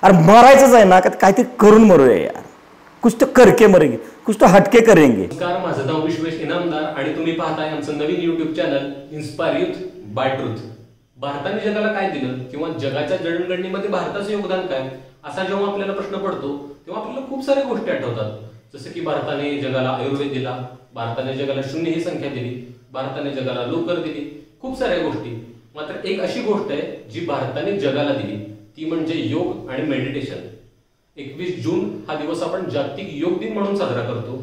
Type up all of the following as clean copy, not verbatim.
अरे मरायचंच आहे ना, काहीतरी करून मरूया यार, कुछ तो करके मरेंगे, कुछ तो हटके करेंगे. नमस्कार, माझं नाव विश्वेश इनामदार आणि तुम्ही पाहताय आमचं नवीन YouTube channel inspire youth by truth. भारताने जगाला काय दिलं किंवा जगाच्या जडणघडणीमध्ये भारताचं योगदान काय, असा जेव्हा आपल्याला प्रश्न पडतो तेव्हा आपल्याला खूप साऱ्या गोष्टी आठवतात. जसं की भारताने जगाला आयुर्वेद दिला, भारताने जगाला 0 ही संख्या दिली, भारताने जगाला लोकर दिली, खूप साऱ्या गोष्टी. मात्र एक अशी गोष्ट आहे जी भारताने जगाला दिली, ती म्हणजे योग आणि मेडिटेशन. 21 जून हा दिवस आपण जागतिक योग दिन म्हणून साजरा करतो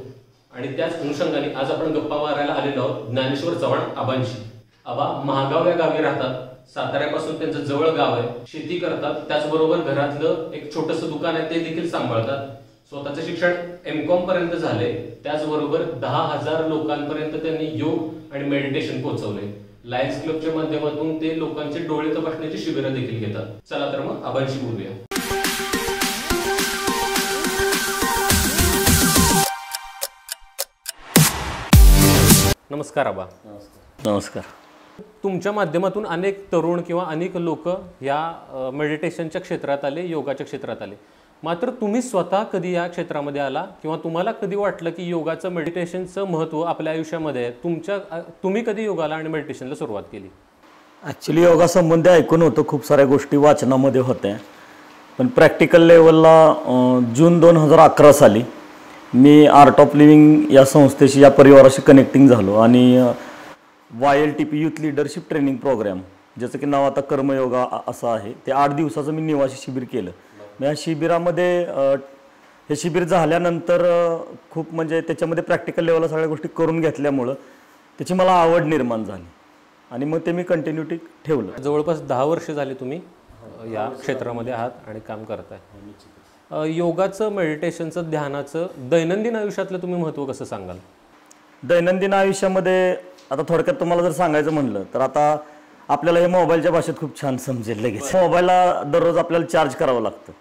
आणि त्याच अनुषंगाने आज आपण गप्पा मारायला आलेलो आहोत ज्ञानेश्वर चव्हाण आबांशी. आबा महागाव या गावी राहतात, साताऱ्यापासून त्यांचं जवळ गाव आहे, शेती करतात, त्याचबरोबर घरातलं एक छोटंसं दुकान आहे ते देखील सांभाळतात. स्वतःचं शिक्षण M.Com पर्यंत झालंय, त्याचबरोबर 10,000 लोकांपर्यंत त्यांनी योग आणि मेडिटेशन पोहोचवले. लायन्स क्लबच्या माध्यमातून ते लोकांचे डोळे तपासण्याची शिबिरं देखील घेतात. चला तर मग आबांशी बोलूया. नमस्कार आबा. नमस्कार. तुमच्या माध्यमातून अनेक तरुण किंवा अनेक लोक या मेडिटेशनच्या क्षेत्रात आले, योगाच्या क्षेत्रात आले. मात्र तुम्ही स्वतः कधी या क्षेत्रामध्ये आला किंवा तुम्हाला कधी वाटलं की योगाचं मेडिटेशनचं महत्त्व आपल्या आयुष्यामध्ये आहे? तुम्ही कधी योगाला आणि मेडिटेशनला सुरुवात केली? ॲक्च्युली योगासंबंधी ऐकून होतं, खूप साऱ्या गोष्टी वाचनामध्ये होत्या, पण प्रॅक्टिकल लेवलला जून 2011 साली मी आर्ट ऑफ लिव्हिंग या संस्थेशी, या परिवाराशी कनेक्टिंग झालो आणि YLTP youth leadership training programme, ज्याचं की नाव आता कर्मयोगा असं आहे, ते 8 दिवसाचं मी निवासी शिबिर केलं. या शिबिरामध्ये हे शिबिर झाल्यानंतर खूप म्हणजे त्याच्यामध्ये प्रॅक्टिकल लेवलला सगळ्या गोष्टी करून घेतल्यामुळं त्याची मला आवड निर्माण झाली आणि मग ते मी कंटिन्युटी ठेवलं. जवळपास 10 वर्ष झाली तुम्ही या क्षेत्रामध्ये आहात आणि काम करताय. योगाचं, मेडिटेशनचं, ध्यानाचं दैनंदिन आयुष्यातलं तुम्ही महत्त्व कसं सांगाल? दैनंदिन आयुष्यामध्ये आता थोडक्यात तुम्हाला जर सांगायचं म्हणलं तर आता आपल्याला हे मोबाईलच्या भाषेत खूप छान समजेल लगेच. मोबाईलला दररोज आपल्याला चार्ज करावं लागतं.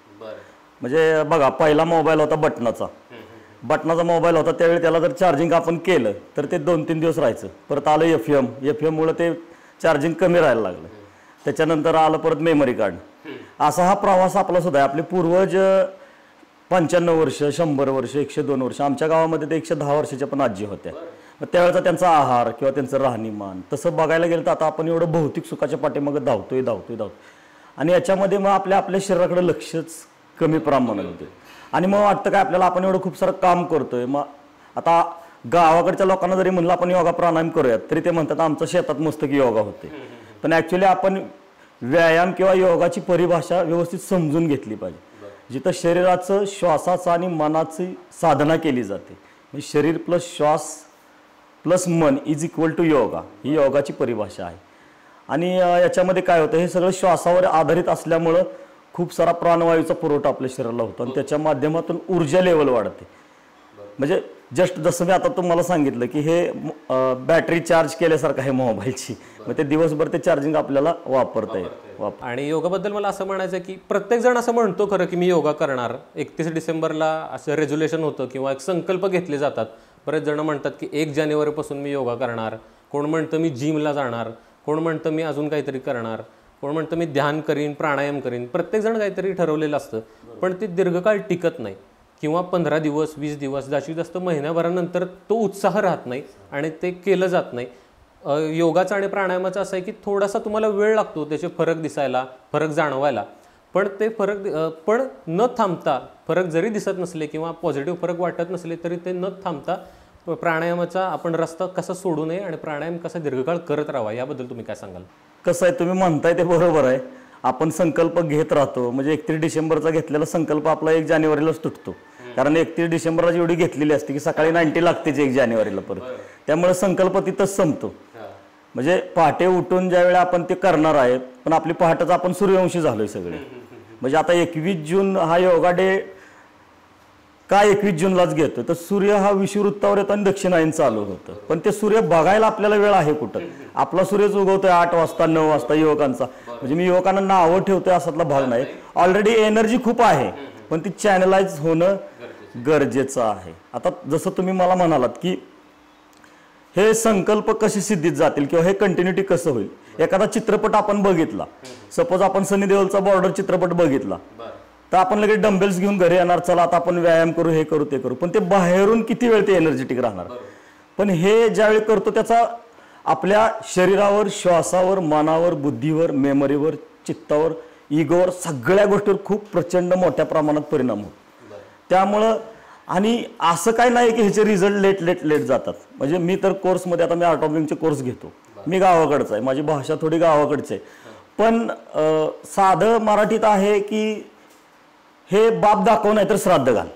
म्हणजे बघा, पहिला मोबाईल होता बटनाचा मोबाईल होता, त्यावेळी त्याला जर चार्जिंग आपण केलं तर ते 2-3 दिवस राहायचं. परत आलं FM मुळे ते चार्जिंग कमी राहायला लागलं. त्याच्यानंतर आलं परत मेमरी कार्ड. असा हा प्रवास आपला सुद्धा आहे. आपले पूर्वज 95 वर्ष, 100 वर्ष, 102 वर्ष, आमच्या गावामध्ये ते 110 वर्षाच्या पण आजी होत्या. मग त्यावेळेचा त्यांचा आहार किंवा त्यांचं राहणीमान तसं बघायला गेलं तर आता आपण एवढं भौतिक सुखाच्या पाठीमागे धावतोय आणि याच्यामध्ये मग आपल्या शरीराकडे लक्षच कमी प्रमाणात होते आणि मग वाटतं काय आपल्याला, आपण एवढं खूप सारं काम करतोय. मग आता गावाकडच्या लोकांना जरी म्हणलं आपण योगा प्राणायाम करूयात तरी ते म्हणतात आमच्या शेतात मस्तकी योगा होते. पण ॲक्च्युली आपण व्यायाम किंवा योगाची परिभाषा व्यवस्थित समजून घेतली पाहिजे. जिथं शरीराचं, श्वासाचं आणि मनाची साधना केली जाते, म्हणजे शरीर प्लस श्वास प्लस मन इज इक्वल टू योगा, ही योगाची परिभाषा आहे. आणि याच्यामध्ये काय होतं, हे सगळं श्वासावर आधारित असल्यामुळं खूप सारा प्राणवायूचा पुरवठा आपल्या शरीराला होतो आणि त्याच्या माध्यमातून ऊर्जा लेवल वाढते. म्हणजे जस्ट जसं मी आता तुम्हाला सांगितलं की हे बॅटरी चार्ज केल्यासारखं आहे मोबाईलची, मग ते दिवसभर ते चार्जिंग आपल्याला वापरता येईल. आणि योगाबद्दल मला असं म्हणायचं आहे की प्रत्येक जण असं म्हणतो खरं की मी योगा करणार. 31 डिसेंबरला असं रेझोल्युशन होतं किंवा एक संकल्प घेतले जातात. बरेच जण म्हणतात की 1 जानेवारीपासून मी योगा करणार, कोण म्हणतं मी जिमला जाणार, कोण म्हणतं मी अजून काहीतरी करणार, कोण म्हणतं मी ध्यान करीन, प्राणायाम करीन. प्रत्येक जण काहीतरी ठरवलेलं असतं, पण ते दीर्घकाळ टिकत नाही किंवा 15 दिवस, 20 दिवस, जास्तीत जास्त महिन्याभरानंतर तो उत्साह राहत नाही आणि ते केलं जात नाही. योगाचा आणि प्राणायामाचा असं आहे की थोडासा तुम्हाला वेळ लागतो त्याचे फरक दिसायला, फरक जाणवायला, पण ते पण न थांबता, फरक जरी दिसत नसले किंवा पॉझिटिव्ह फरक वाटत नसले तरी ते न थांबता प्राणायामाचा आपण रस्ता कसा सोडू नये आणि प्राणायाम कसा दीर्घकाळ करत राहावा, याबद्दल तुम्ही काय सांगाल? कसं आहे, तुम्ही म्हणताय ते बरोबर आहे. आपण संकल्प घेत राहतो, म्हणजे 31 डिसेंबरचा घेतलेला संकल्प आपला 1 जानेवारीलाच तुटतो. कारण 31 डिसेंबरला जेवढी घेतलेली असते की सकाळी 90 लागतेच 1 जानेवारीला परत, त्यामुळे संकल्प तिथंच संपतो. म्हणजे पहाटे उठून ज्यावेळी आपण ते करणार आहेत, पण आपली पहाटेच आपण सूर्यवंशी झालोय सगळे. म्हणजे आता 21 जून हा योगा डे का 21 जूनलाच घेतो, तर सूर्य हा विषुववृत्तावर येतो आणि दक्षिणायन चालू होतं. पण ते सूर्य बघायला आपल्याला वेळ आहे कुठं? आपला सूर्यच उगवतोय 8 वाजता 9 वाजता युवकांचा. म्हणजे मी युवकांना नावं ठेवतोय असातला भाग नाही. ऑलरेडी एनर्जी खूप आहे, पण ती चॅनलाइज होणं गरजेचं आहे. आता जसं तुम्ही मला म्हणालात की हे संकल्प कसे सिद्धीत जातील किंवा हे कंटिन्युटी कसं होईल. एखादा चित्रपट आपण बघितला, सपोज आपण सनी देओलचा बॉर्डर चित्रपट बघितला, तर आपण लगेच डंबेल्स घेऊन घरी येणार, चला आता आपण व्यायाम करू, हे करू, ते करू, पण ते बाहेरून किती वेळ ते एनर्जेटिक राहणार. पण हे ज्यावेळी करतो त्याचा आपल्या शरीरावर, श्वासावर, मनावर, बुद्धीवर, मेमरीवर, चित्तावर, इगोवर, सगळ्या गोष्टीवर खूप प्रचंड मोठ्या प्रमाणात परिणाम होतो. त्यामुळं आणि असं काय नाही की ह्याचे रिझल्ट लेट जातात. म्हणजे मी तर कोर्समध्ये आता मी आर्ट ऑफ लिव्हिंगचे कोर्स घेतो, मी गावाकडचा आहे, माझी भाषा थोडी गावाकडची आहे, पण साधं मराठीत आहे की हे बाप दाखव नाही तर श्राद्ध घाल.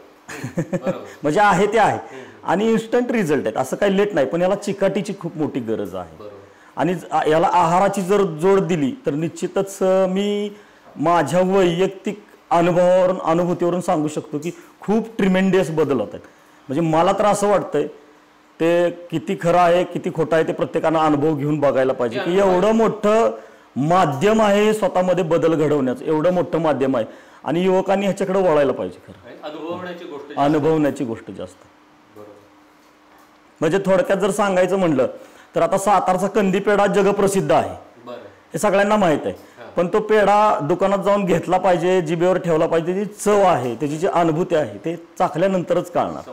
म्हणजे आहे ते आहे आणि इन्स्टंट रिझल्ट आहेत, असं काही लेट नाही. पण याला चिकाटीची खूप मोठी गरज आहे आणि याला आहाराची जर जोड दिली तर निश्चितच मी माझ्या वैयक्तिक अनुभूतीवरून सांगू शकतो की खूप ट्रिमेंडियस बदल होत आहेत. म्हणजे मला तर असं वाटतंय, ते किती खरं आहे किती खोटं आहे ते प्रत्येकानं अनुभव घेऊन बघायला पाहिजे की एवढं मोठं माध्यम आहे स्वतःमध्ये बदल घडवण्याचं, एवढं मोठं माध्यम आहे आणि युवकांनी ह्याच्याकडे वळायला पाहिजे. खरं अनुभवण्याची गोष्ट जास्त. म्हणजे थोडक्यात जर सांगायचं म्हणलं तर आता सातारचा कंदी पेढा जगप्रसिद्ध आहे, हे सगळ्यांना माहित आहे. पण तो पेढा दुकानात जाऊन घेतला पाहिजे, जिभेवर ठेवला पाहिजे, त्याची चव आहे, त्याची जी अनुभूती आहे ते चाखल्यानंतरच कळणार.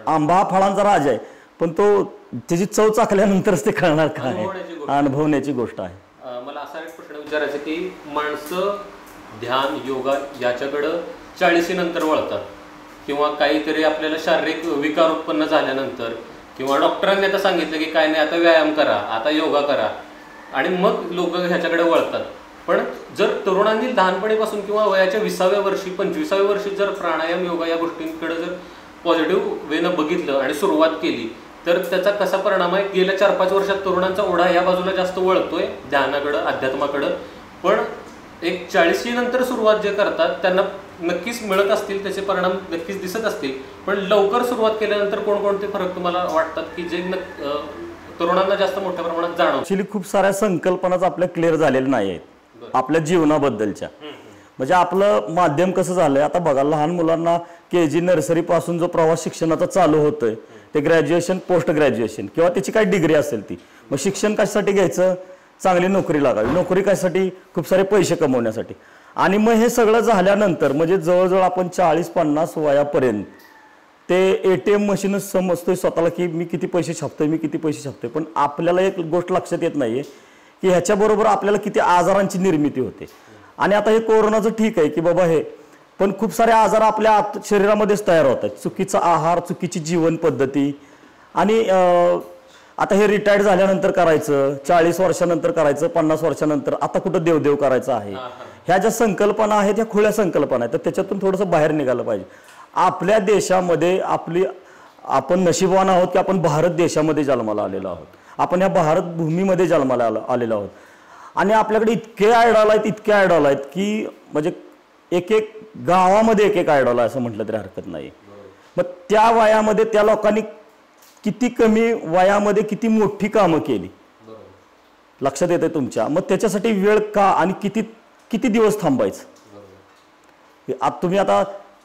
आंबा हा फळांचा राजा आहे, पण तो त्याची चव चाखल्यानंतरच ते कळणार काय, अनुभवण्याची गोष्ट आहे. मला असा एक प्रश्न विचारायचा की माणसं ध्यान, योगा याच्याकडं 40 नंतर वळतात किंवा काहीतरी आपल्याला शारीरिक विकार उत्पन्न झाल्यानंतर किंवा डॉक्टरांनी आता सांगितलं की काय नाही आता व्यायाम करा, आता योगा करा आणि मग लोक ह्याच्याकडे वळतात. पण जर तरुणांनी लहानपणीपासून किंवा वयाच्या 20व्या वर्षी 25व्या वर्षी जर प्राणायाम, योगा या गोष्टींकडे जर पॉझिटिव्ह वेनं बघितलं आणि सुरुवात केली तर त्याचा कसा परिणाम आहे. गेल्या 4-5 वर्षात तरुणांचा ओढा या बाजूला जास्त वळतोय ध्यानाकडं, अध्यात्माकडं. पण एक 40 नंतर सुरुवात जे करतात त्यांना नक्कीच मिळत असतील, त्याचे परिणाम नक्कीच दिसत असतील. पण लवकर सुरुवात केल्यानंतर कोणकोणते फरक तुम्हाला वाटतात की जे तरुणांना जास्त मोठ्या प्रमाणात जाणवतं? ऍक्च्युली खूप साऱ्या संकल्पनाच आपल्या क्लिअर झालेल्या नाही आहेत आपल्या जीवनाबद्दलच्या. म्हणजे आपलं माध्यम कसं झालंय आता बघा, लहान मुलांना KG नर्सरी पासून जो प्रवास शिक्षणाचा चालू होतोय ते ग्रॅज्युएशन, पोस्ट ग्रॅज्युएशन किंवा त्याची काय डिग्री असेल ती, मग शिक्षण कशासाठी घ्यायचं, चांगली नोकरी लागावी, नोकरी कशासाठी, खूप सारे पैसे कमवण्यासाठी. आणि मग हे सगळं झाल्यानंतर म्हणजे जवळजवळ आपण 40-50 वयापर्यंत ते ATM मशीनच समजतोय स्वतःला की मी किती पैसे छापतोय, मी किती पैसे छापतोय. पण आपल्याला एक गोष्ट लक्षात येत नाहीये की ह्याच्याबरोबर आपल्याला किती आजारांची निर्मिती होते. आणि आता हे कोरोनाचं ठीक आहे की बाबा हे, पण खूप सारे आजार आपल्या शरीरामध्येच तयार होत आहेत. चुकीचा आहार, चुकीची जीवन पद्धती. आणि आता हे रिटायर्ड झाल्यानंतर करायचं, 40 वर्षानंतर करायचं, 50 वर्षानंतर, आता कुठं देवदेव करायचं आहे, ह्या ज्या संकल्पना आहेत ह्या खुल्या संकल्पना आहेत. तर त्याच्यातून थोडंसं बाहेर निघालं पाहिजे. आपल्या देशामध्ये आपण नशीबवान आहोत की आपण भारत देशामध्ये जन्माला आलेलो आहोत, आपण ह्या भारत भूमीमध्ये जन्माला आलेलो आहोत. आणि आपल्याकडे इतके आयडॉल आहेत की म्हणजे एक गावामध्ये एक आयडॉल आहे असं म्हटलं तरी हरकत नाही. मग त्या वयामध्ये त्या लोकांनी किती कमी वयामध्ये किती मोठी कामं केली लक्षात येते तुमच्या. मग त्याच्यासाठी वेळ का आणि किती दिवस थांबायचं. तुम्ही आता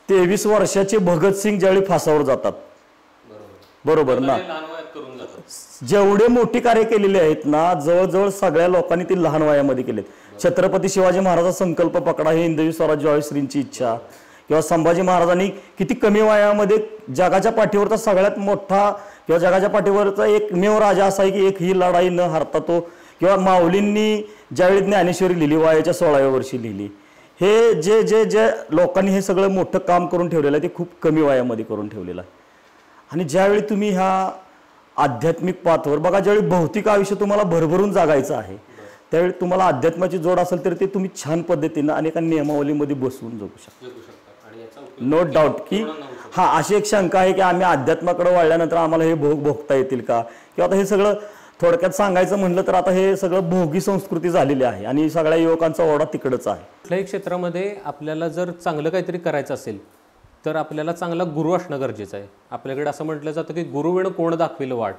23 वर्षाचे भगतसिंग ज्यावेळी फासावर जातात, बरोबर ना, जेवढे मोठी कार्य केलेली आहेत ना जवळजवळ सगळ्या लोकांनी ती लहान वयामध्ये केलेत. छत्रपती शिवाजी महाराजांचा संकल्प पकडा, हे हिंदवी स्वराज्य व्हावी श्रींची इच्छा, किंवा संभाजी महाराजांनी किती कमी वयामध्ये जगाच्या पाठीवरचा सगळ्यात मोठा किंवा जगाच्या पाठीवरचा एकमेव राजा असा आहे की एक ही लढाई न हरता तो, किंवा माऊलींनी ज्यावेळी ज्ञानेश्वरी लिहिली वयाच्या 16व्या वर्षी लिहिली. हे जे लोकांनी हे सगळं मोठं काम करून ठेवलेलं आहे ते खूप कमी वयामध्ये करून ठेवलेलं आहे. आणि ज्यावेळी तुम्ही ह्या आध्यात्मिक पाथवर बघा, ज्यावेळी भौतिक आयुष्य तुम्हाला भरभरून जगायचं आहे त्यावेळी तुम्हाला अध्यात्माची जोड असेल तर ते तुम्ही छान पद्धतीनं आणि एका नियमावलीमध्ये बसवून जगू शकता. नो डाऊट की हा अशी एक शंका आहे की आम्ही अध्यात्माकडे वळल्यानंतर आम्हाला हे भोग भोगता येतील का, किंवा आता हे सगळं थोडक्यात सांगायचं म्हणलं तर आता हे सगळं भोगी संस्कृती झालेली आहे आणि सगळ्या युवकांचा ओढा तिकडच आहे. कुठल्याही क्षेत्रामध्ये आपल्याला जर चांगलं काहीतरी करायचं असेल तर आपल्याला चांगला गुरु असणं गरजेचं आहे. आपल्याकडे असं म्हटलं जातं की गुरुविण कोण दाखविलं वाट,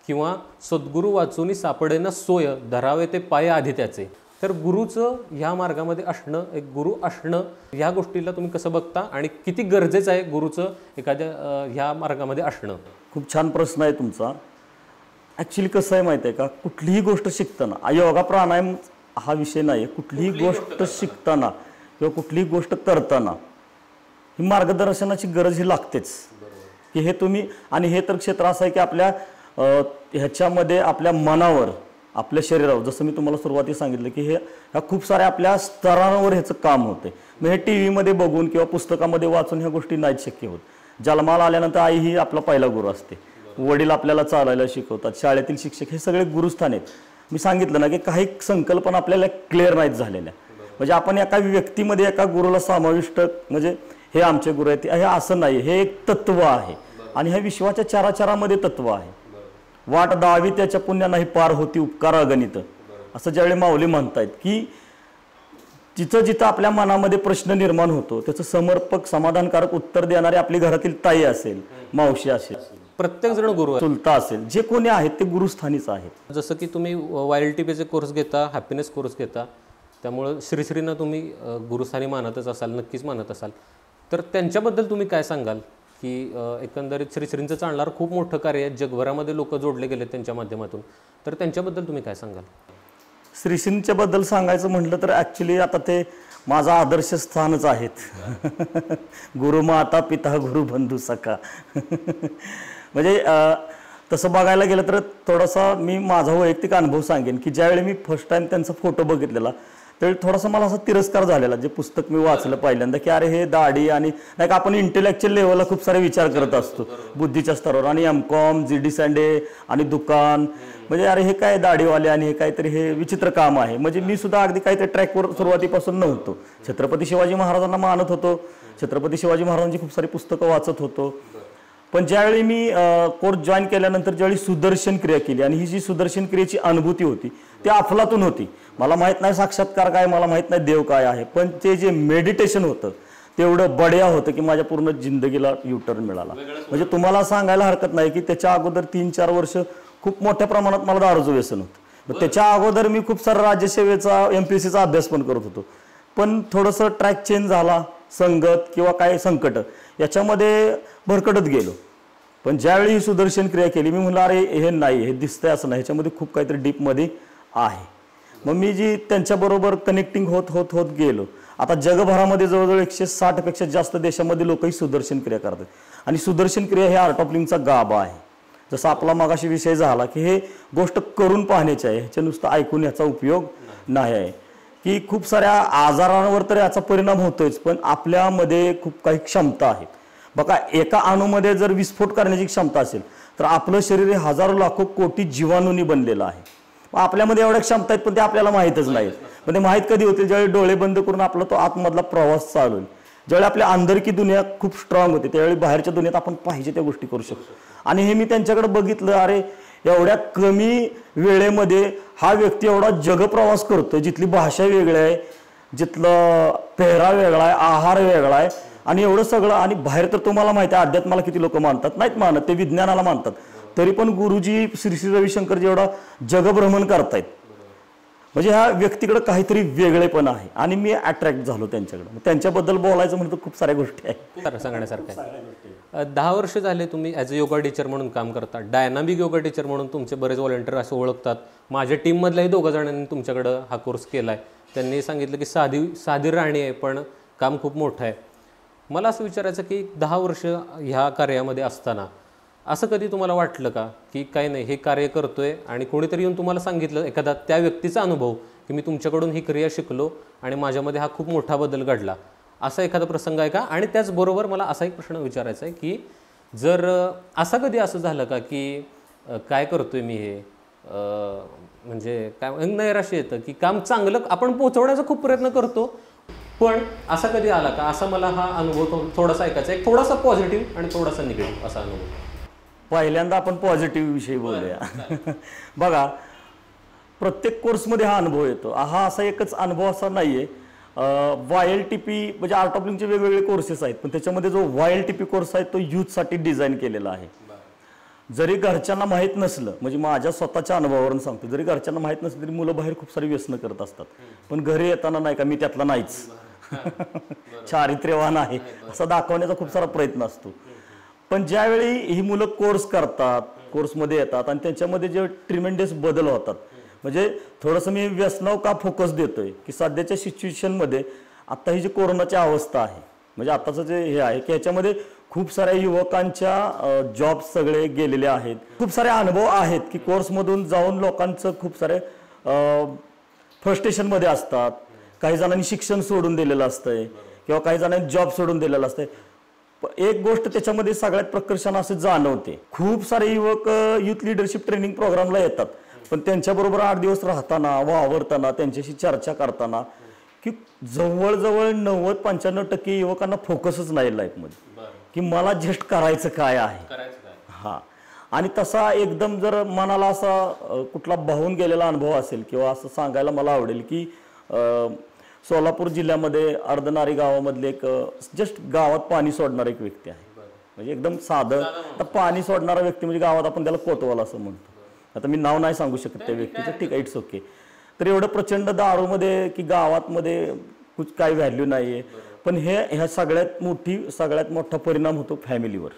किंवा सद्गुरू वाचूनी सापडेना सोय, धरावे ते पाय आधी त्याचे. तर गुरुचं ह्या मार्गामध्ये असणं, एक गुरु असणं, ह्या गोष्टीला तुम्ही कसं बघता आणि किती गरजेचं आहे गुरुचं एखाद्या ह्या मार्गामध्ये असणं? खूप छान प्रश्न आहे तुमचा. ॲक्च्युली कसं आहे माहिती आहे का, कुठलीही गोष्ट शिकताना, योगा प्राणायाम हा विषय नाही, कुठलीही गोष्ट शिकताना किंवा कुठलीही गोष्ट करताना ही मार्गदर्शनाची गरज ही लागतेच, की हे तुम्ही, आणि हे तर क्षेत्र असं आहे की आपल्या ह्याच्यामध्ये आपल्या मनावर, आपल्या शरीरावर, जसं मी तुम्हाला सुरुवातीला सांगितलं की ह्या खूप साऱ्या आपल्या स्तरांवर ह्याचं काम होते. मग हे टी व्हीमध्ये बघून किंवा पुस्तकामध्ये वाचून ह्या गोष्टी नाहीच शक्य होत. जन्माला आल्यानंतर आई ही आपला पहिला गुरु असते, वडील आपल्याला चालायला शिकवतात, शाळेतील शिक्षक, हे सगळे गुरुस्थान आहेत. मी सांगितलं ना की काही संकल्पना आपल्याला क्लिअर नाहीत झालेल्या. म्हणजे आपण एका व्यक्तीमध्ये एका गुरुला समाविष्ट, म्हणजे हे आमचे गुरु आहेत हे असं नाही, हे एक तत्व आहे आणि ह्या विश्वाच्या चराचरामध्ये तत्व आहे. वाट दावी त्याच्या पुण्या नाही पार होती उपकार अगणित, असं ज्यावेळी माऊली म्हणतायत की जिथं जिथं आपल्या मनामध्ये प्रश्न निर्माण होतो त्याचं समर्पक समाधानकारक उत्तर देणारे आपली घरातील ताई असेल, मावशी असेल, प्रत्येक जण गुरु, चुलता असेल, जे कोणी आहेत ते गुरुस्थानीच आहेत. जसं की तुम्ही YLTPचे कोर्स घेता, हॅपीनेस कोर्स घेता, त्यामुळं श्रीश्रींना तुम्ही गुरुस्थानी मानतच असाल, नक्कीच मानत असाल. तर त्यांच्याबद्दल तुम्ही काय सांगाल की एकंदरीत श्रीश्रींचं चालणार खूप मोठं कार्य आहे, जगभरामध्ये लोक जोडले गेले त्यांच्या माध्यमातून, तर त्यांच्याबद्दल तुम्ही काय सांगाल? श्रीश्रींच्या बद्दल सांगायचं म्हटलं तर ॲक्च्युली आता ते माझा आदर्श स्थानच आहेत. गुरु माता पिता गुरु बंधू सखा. म्हणजे तसं बघायला गेलं तर थोडासा मी माझा वैयक्तिक अनुभव सांगेन की ज्यावेळी मी फर्स्ट टाइम त्यांचा फोटो बघितलेला त्यावेळी थोडासा मला असा तिरस्कार झालेला, जे पुस्तक मी वाचलं पहिल्यांदा, की अरे हे दाढी, आणि नाही का आपण इंटेलेक्च्युअल लेवलला खूप सारे विचार करत असतो बुद्धीच्या स्तरावर, आणि MCOM GD सँडे आणि दुकान, म्हणजे अरे हे काय दाढीवाले आणि हे काहीतरी हे विचित्र काम आहे. म्हणजे मी सुद्धा अगदी काहीतरी ट्रॅकवर सुरुवातीपासून नव्हतो. छत्रपती शिवाजी महाराजांना मानत होतो, छत्रपती शिवाजी महाराजांची खूप सारी पुस्तकं वाचत होतो. पण ज्यावेळी मी कोर्स जॉईन केल्यानंतर ज्यावेळी सुदर्शन क्रिया केली, आणि ही जी सुदर्शन क्रियेची अनुभूती होती ती अफलातून होती. मला माहीत नाही साक्षात्कार काय, मला माहीत नाही देव काय आहे, पण ते जे मेडिटेशन होतं तेवढं बढिया होतं की माझ्या पूर्ण जिंदगीला युटर्न मिळाला. म्हणजे तुम्हाला सांगायला हरकत नाही की त्याच्या अगोदर 3-4 वर्ष खूप मोठ्या प्रमाणात मला दारूचं व्यसन होतं. त्याच्या अगोदर मी खूप सारा राज्यसेवेचा MPSCचा अभ्यास पण करत होतो. पण थोडंसं ट्रॅक चेंज झाला, संगत किंवा काय संकट याच्यामध्ये भरकटत गेलो. पण ज्यावेळी ही सुदर्शन क्रिया केली मी म्हणलं अरे हे नाही, हे दिसतंय असं नाही, ह्याच्यामध्ये खूप काहीतरी डीपमध्ये आहे. मग मी जी त्यांच्याबरोबर कनेक्टिंग होत होत होत गेलो. आता जगभरामध्ये जवळजवळ 160 पेक्षा जास्त देशामध्ये लोकही सुदर्शन क्रिया करतात, आणि सुदर्शन क्रिया हे आर्ट ऑफ लिव्हिंगचा गाभा आहे. जसं आपला मागाशी विषय झाला की हे गोष्ट करून पाहण्याची आहे, ह्याच्या नुसतं ऐकून याचा उपयोग नाही आहे. की खूप साऱ्या आजारांवर तर याचा परिणाम होतोच, पण आपल्यामध्ये खूप काही क्षमता आहेत. बघा, एका अणूमध्ये जर विस्फोट करण्याची क्षमता असेल तर आपलं शरीर हे हजारो लाखो कोटी जीवाणूंनी बनलेलं आहे. आपल्यामध्ये एवढ्या क्षमता आहेत पण ते आपल्याला माहीतच नाहीत. पण ते माहीत कधी होतील? ज्यावेळी डोळे बंद करून आपला तो आतमधला प्रवास चालू होईल, ज्यावेळी आपल्या अंदरकी दुनिया खूप स्ट्रॉंग होते, त्यावेळी बाहेरच्या दुनियेत आपण पाहिजे त्या गोष्टी करू शकतो. आणि हे मी त्यांच्याकडे बघितलं, अरे एवढ्या कमी वेळेमध्ये हा व्यक्ती एवढा जगप्रवास करतो, जिथली भाषा वेगळी आहे, जिथलं पेहराव वेगळा आहे, आहार वेगळा आहे, आणि एवढं सगळं. आणि बाहेर तर तुम्हाला माहिती आहे अध्यात्माला किती लोक मानतात, नाहीत मानत, ते विज्ञानाला मानतात. तरी पण गुरुजी श्री श्री रविशंकरजी एवढा जगभ्रमण करतायत, म्हणजे ह्या व्यक्तीकडे काहीतरी वेगळेपण आहे. आणि मी अट्रॅक्ट झालो त्यांच्याकडे. त्यांच्याबद्दल बोलायचं म्हणतो खूप साऱ्या गोष्टी आहेत सांगण्यासारखं आहे. 10 वर्ष झाले तुम्ही ॲज अ योगा टीचर म्हणून काम करता, डायनामिक योगा टीचर म्हणून तुमचे बरेच व्हॉलंटियर असं ओळखतात. माझ्या टीममधल्याही 2 जणांनी तुमच्याकडं हा कोर्स केला आहे. त्यांनी सांगितलं की साधी राहणी आहे पण काम खूप मोठं आहे. मला असं विचारायचं की 10 वर्ष ह्या कार्यामध्ये असताना असं कधी तुम्हाला वाटलं का की काही नाही, हे कार्य करतोय आणि कोणीतरी येऊन तुम्हाला सांगितलं, एखादा त्या व्यक्तीचा अनुभव की मी तुमच्याकडून ही क्रिया शिकलो आणि माझ्यामध्ये हा खूप मोठा बदल घडला, असा एखादा प्रसंग आहे का? आणि त्याचबरोबर मला असा एक प्रश्न विचारायचा आहे की जर असं कधी असं झालं का की काय करतोय मी हे, म्हणजे काय नैराश्य येतं की काम चांगलं आपण पोचवण्याचा खूप प्रयत्न करतो, पण असा कधी आला का, असा मला हा अनुभव थोडासा ऐकायचा, एक थोडासा पॉझिटिव्ह आणि थोडासा निगेटिव्ह असा अनुभव? पहिल्यांदा आपण पॉझिटिव्ह विषयी बोलूया. बघा, प्रत्येक कोर्समध्ये हा अनुभव येतो. हा असा एकच अनुभव असा नाहीये. YLTP म्हणजे आर्ट ऑफ लिव्हिंगचे वेगवेगळे कोर्सेस आहेत, पण त्याच्यामध्ये जो YLTP कोर्स आहे तो यूथसाठी डिझाईन केलेला आहे. जरी घरच्यांना माहीत नसलं, म्हणजे माझ्या स्वतःच्या अनुभवावरून सांगतो, जरी घरच्यांना माहीत नसलं तरी मुलं बाहेर खूप सारी व्यसनं करत असतात, पण घरी येताना नाही का मी त्यातला नाहीच, चारित्र्यवान आहे असा दाखवण्याचा खूप सारा प्रयत्न असतो. पण ज्यावेळी ही मुलं कोर्स करतात, कोर्समध्ये येतात आणि त्यांच्यामध्ये जे ट्रिमेंडस बदल होतात, म्हणजे थोडंसं मी व्यसनावर का फोकस देतोय की सध्याच्या सिच्युएशनमध्ये आता ही जी कोरोनाची अवस्था आहे म्हणजे आताचं जे हे आहे की याच्यामध्ये खूप साऱ्या युवकांच्या जॉब सगळे गेलेले आहेत, खूप सारे अनुभव आहेत की कोर्समधून जाऊन लोकांचं खूप सारे फ्रस्ट्रेशनमध्ये असतात, काही जणांनी शिक्षण सोडून दिलेलं असतंय किंवा काही जणांनी जॉब सोडून दिलेला असतंय. एक गोष्ट त्याच्यामध्ये सगळ्यात प्रकर्षाने असं जाणवते, खूप सारे युवक युथ लिडरशिप ट्रेनिंग प्रोग्रामला येतात पण त्यांच्याबरोबर 8 दिवस राहताना वावरताना त्यांच्याशी चर्चा करताना की जवळजवळ 90-95% युवकांना फोकसच नाही लाईफमध्ये की मला जस्ट करायचं काय आहे. हा आणि तसा एकदम जर मनाला असा कुठला भावून गेलेला अनुभव असेल किंवा असं सांगायला मला आवडेल की सोलापूर जिल्ह्यामध्ये अर्धनारी गावामधले एक जस्ट गावात पाणी सोडणारा एक व्यक्ती आहे. म्हणजे एकदम साधं तर पाणी सोडणारा व्यक्ती म्हणजे गावात आपण त्याला कोतवाल असं म्हणतो. आता मी नाव नाही सांगू शकत त्या व्यक्तीचं, ठीक आहे, इट्स ओके. तर एवढं प्रचंड दारूमध्ये की गावातमध्ये कुछ काही व्हॅल्यू नाही आहे. पण ह्या सगळ्यात मोठा परिणाम होतो फॅमिलीवर.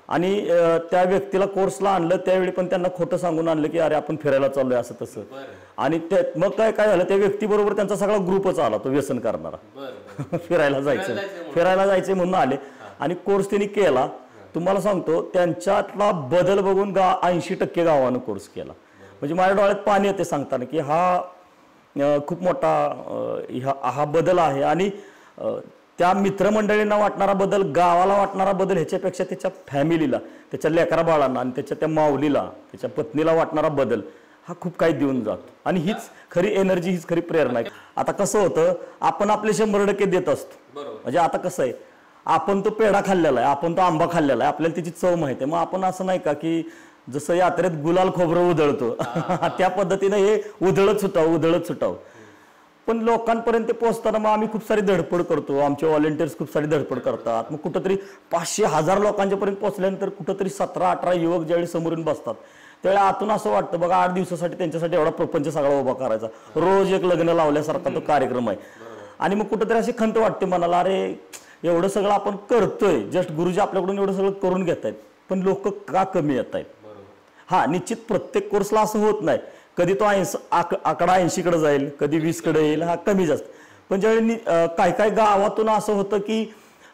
आणि त्या व्यक्तीला कोर्सला आणलं त्यावेळी पण त्यांना खोटं सांगून आणलं की अरे आपण फिरायला चाललोय असं तसं. आणि मग काय झालं, त्या व्यक्तीबरोबर त्यांचा सगळा ग्रुपच आला, तो व्यसन करणारा. फिरायला जायचे म्हणून आले आणि कोर्स त्यांनी केला. तुम्हाला सांगतो त्यांच्यातला बदल बघून 80% गावानं कोर्स केला. म्हणजे माझ्या डोळ्यात पाणी येते सांगताना की हा खूप मोठा हा बदल आहे. आणि त्या मित्रमंडळींना वाटणारा बदल, गावाला वाटणारा बदल ह्याच्यापेक्षा त्याच्या फॅमिलीला, त्याच्या लेकरा बाळांना आणि त्याच्या त्या माऊलीला, त्याच्या पत्नीला वाटणारा बदल हा खूप काही देऊन जातो. आणि हीच खरी एनर्जी, हीच खरी प्रेरणा आहे. आता कसं होतं, आपण आपले 100% देत असतो. म्हणजे आता कसं आहे, आपण तो पेढा खाल्लेला आहे, आपण तो आंबा खाल्लेला आहे, आपल्याला त्याची चव माहिती आहे. मग आपण असं नाही का की जसं यात्रेत गुलाल खोबरं उधळतो त्या पद्धतीनं हे उधळत सुटावं. पण लोकांपर्यंत पोहोचताना मग आम्ही खूप सारी धडपड करतो, आमचे व्हॉलेंटियर्स खूप सारी धडपड करतात. मग कुठंतरी 500-1000 लोकांच्या पर्यंत पोहोचल्यानंतर कुठंतरी 17-18 युवक ज्यावेळी समोरून बसतात त्यावेळी आतून असं वाटतं बघा 8 दिवसासाठी त्यांच्यासाठी एवढा प्रपंच सगळा उभा करायचा, रोज एक लग्न लावल्यासारखा तो कार्यक्रम आहे. आणि मग कुठंतरी अशी खंत वाटते मनाला, अरे एवढं सगळं आपण करतोय, जस्ट गुरुजी आपल्याकडून एवढं सगळं करून घेत आहेत पण लोक का कमी येत आहेत. हा निश्चित प्रत्येक कोर्सला असं होत नाही, कधी तो आकडा 80कडे जाईल, कधी 20कडे येईल, हा कमी जास्त. पण ज्यावेळी काय गावातून असं होतं की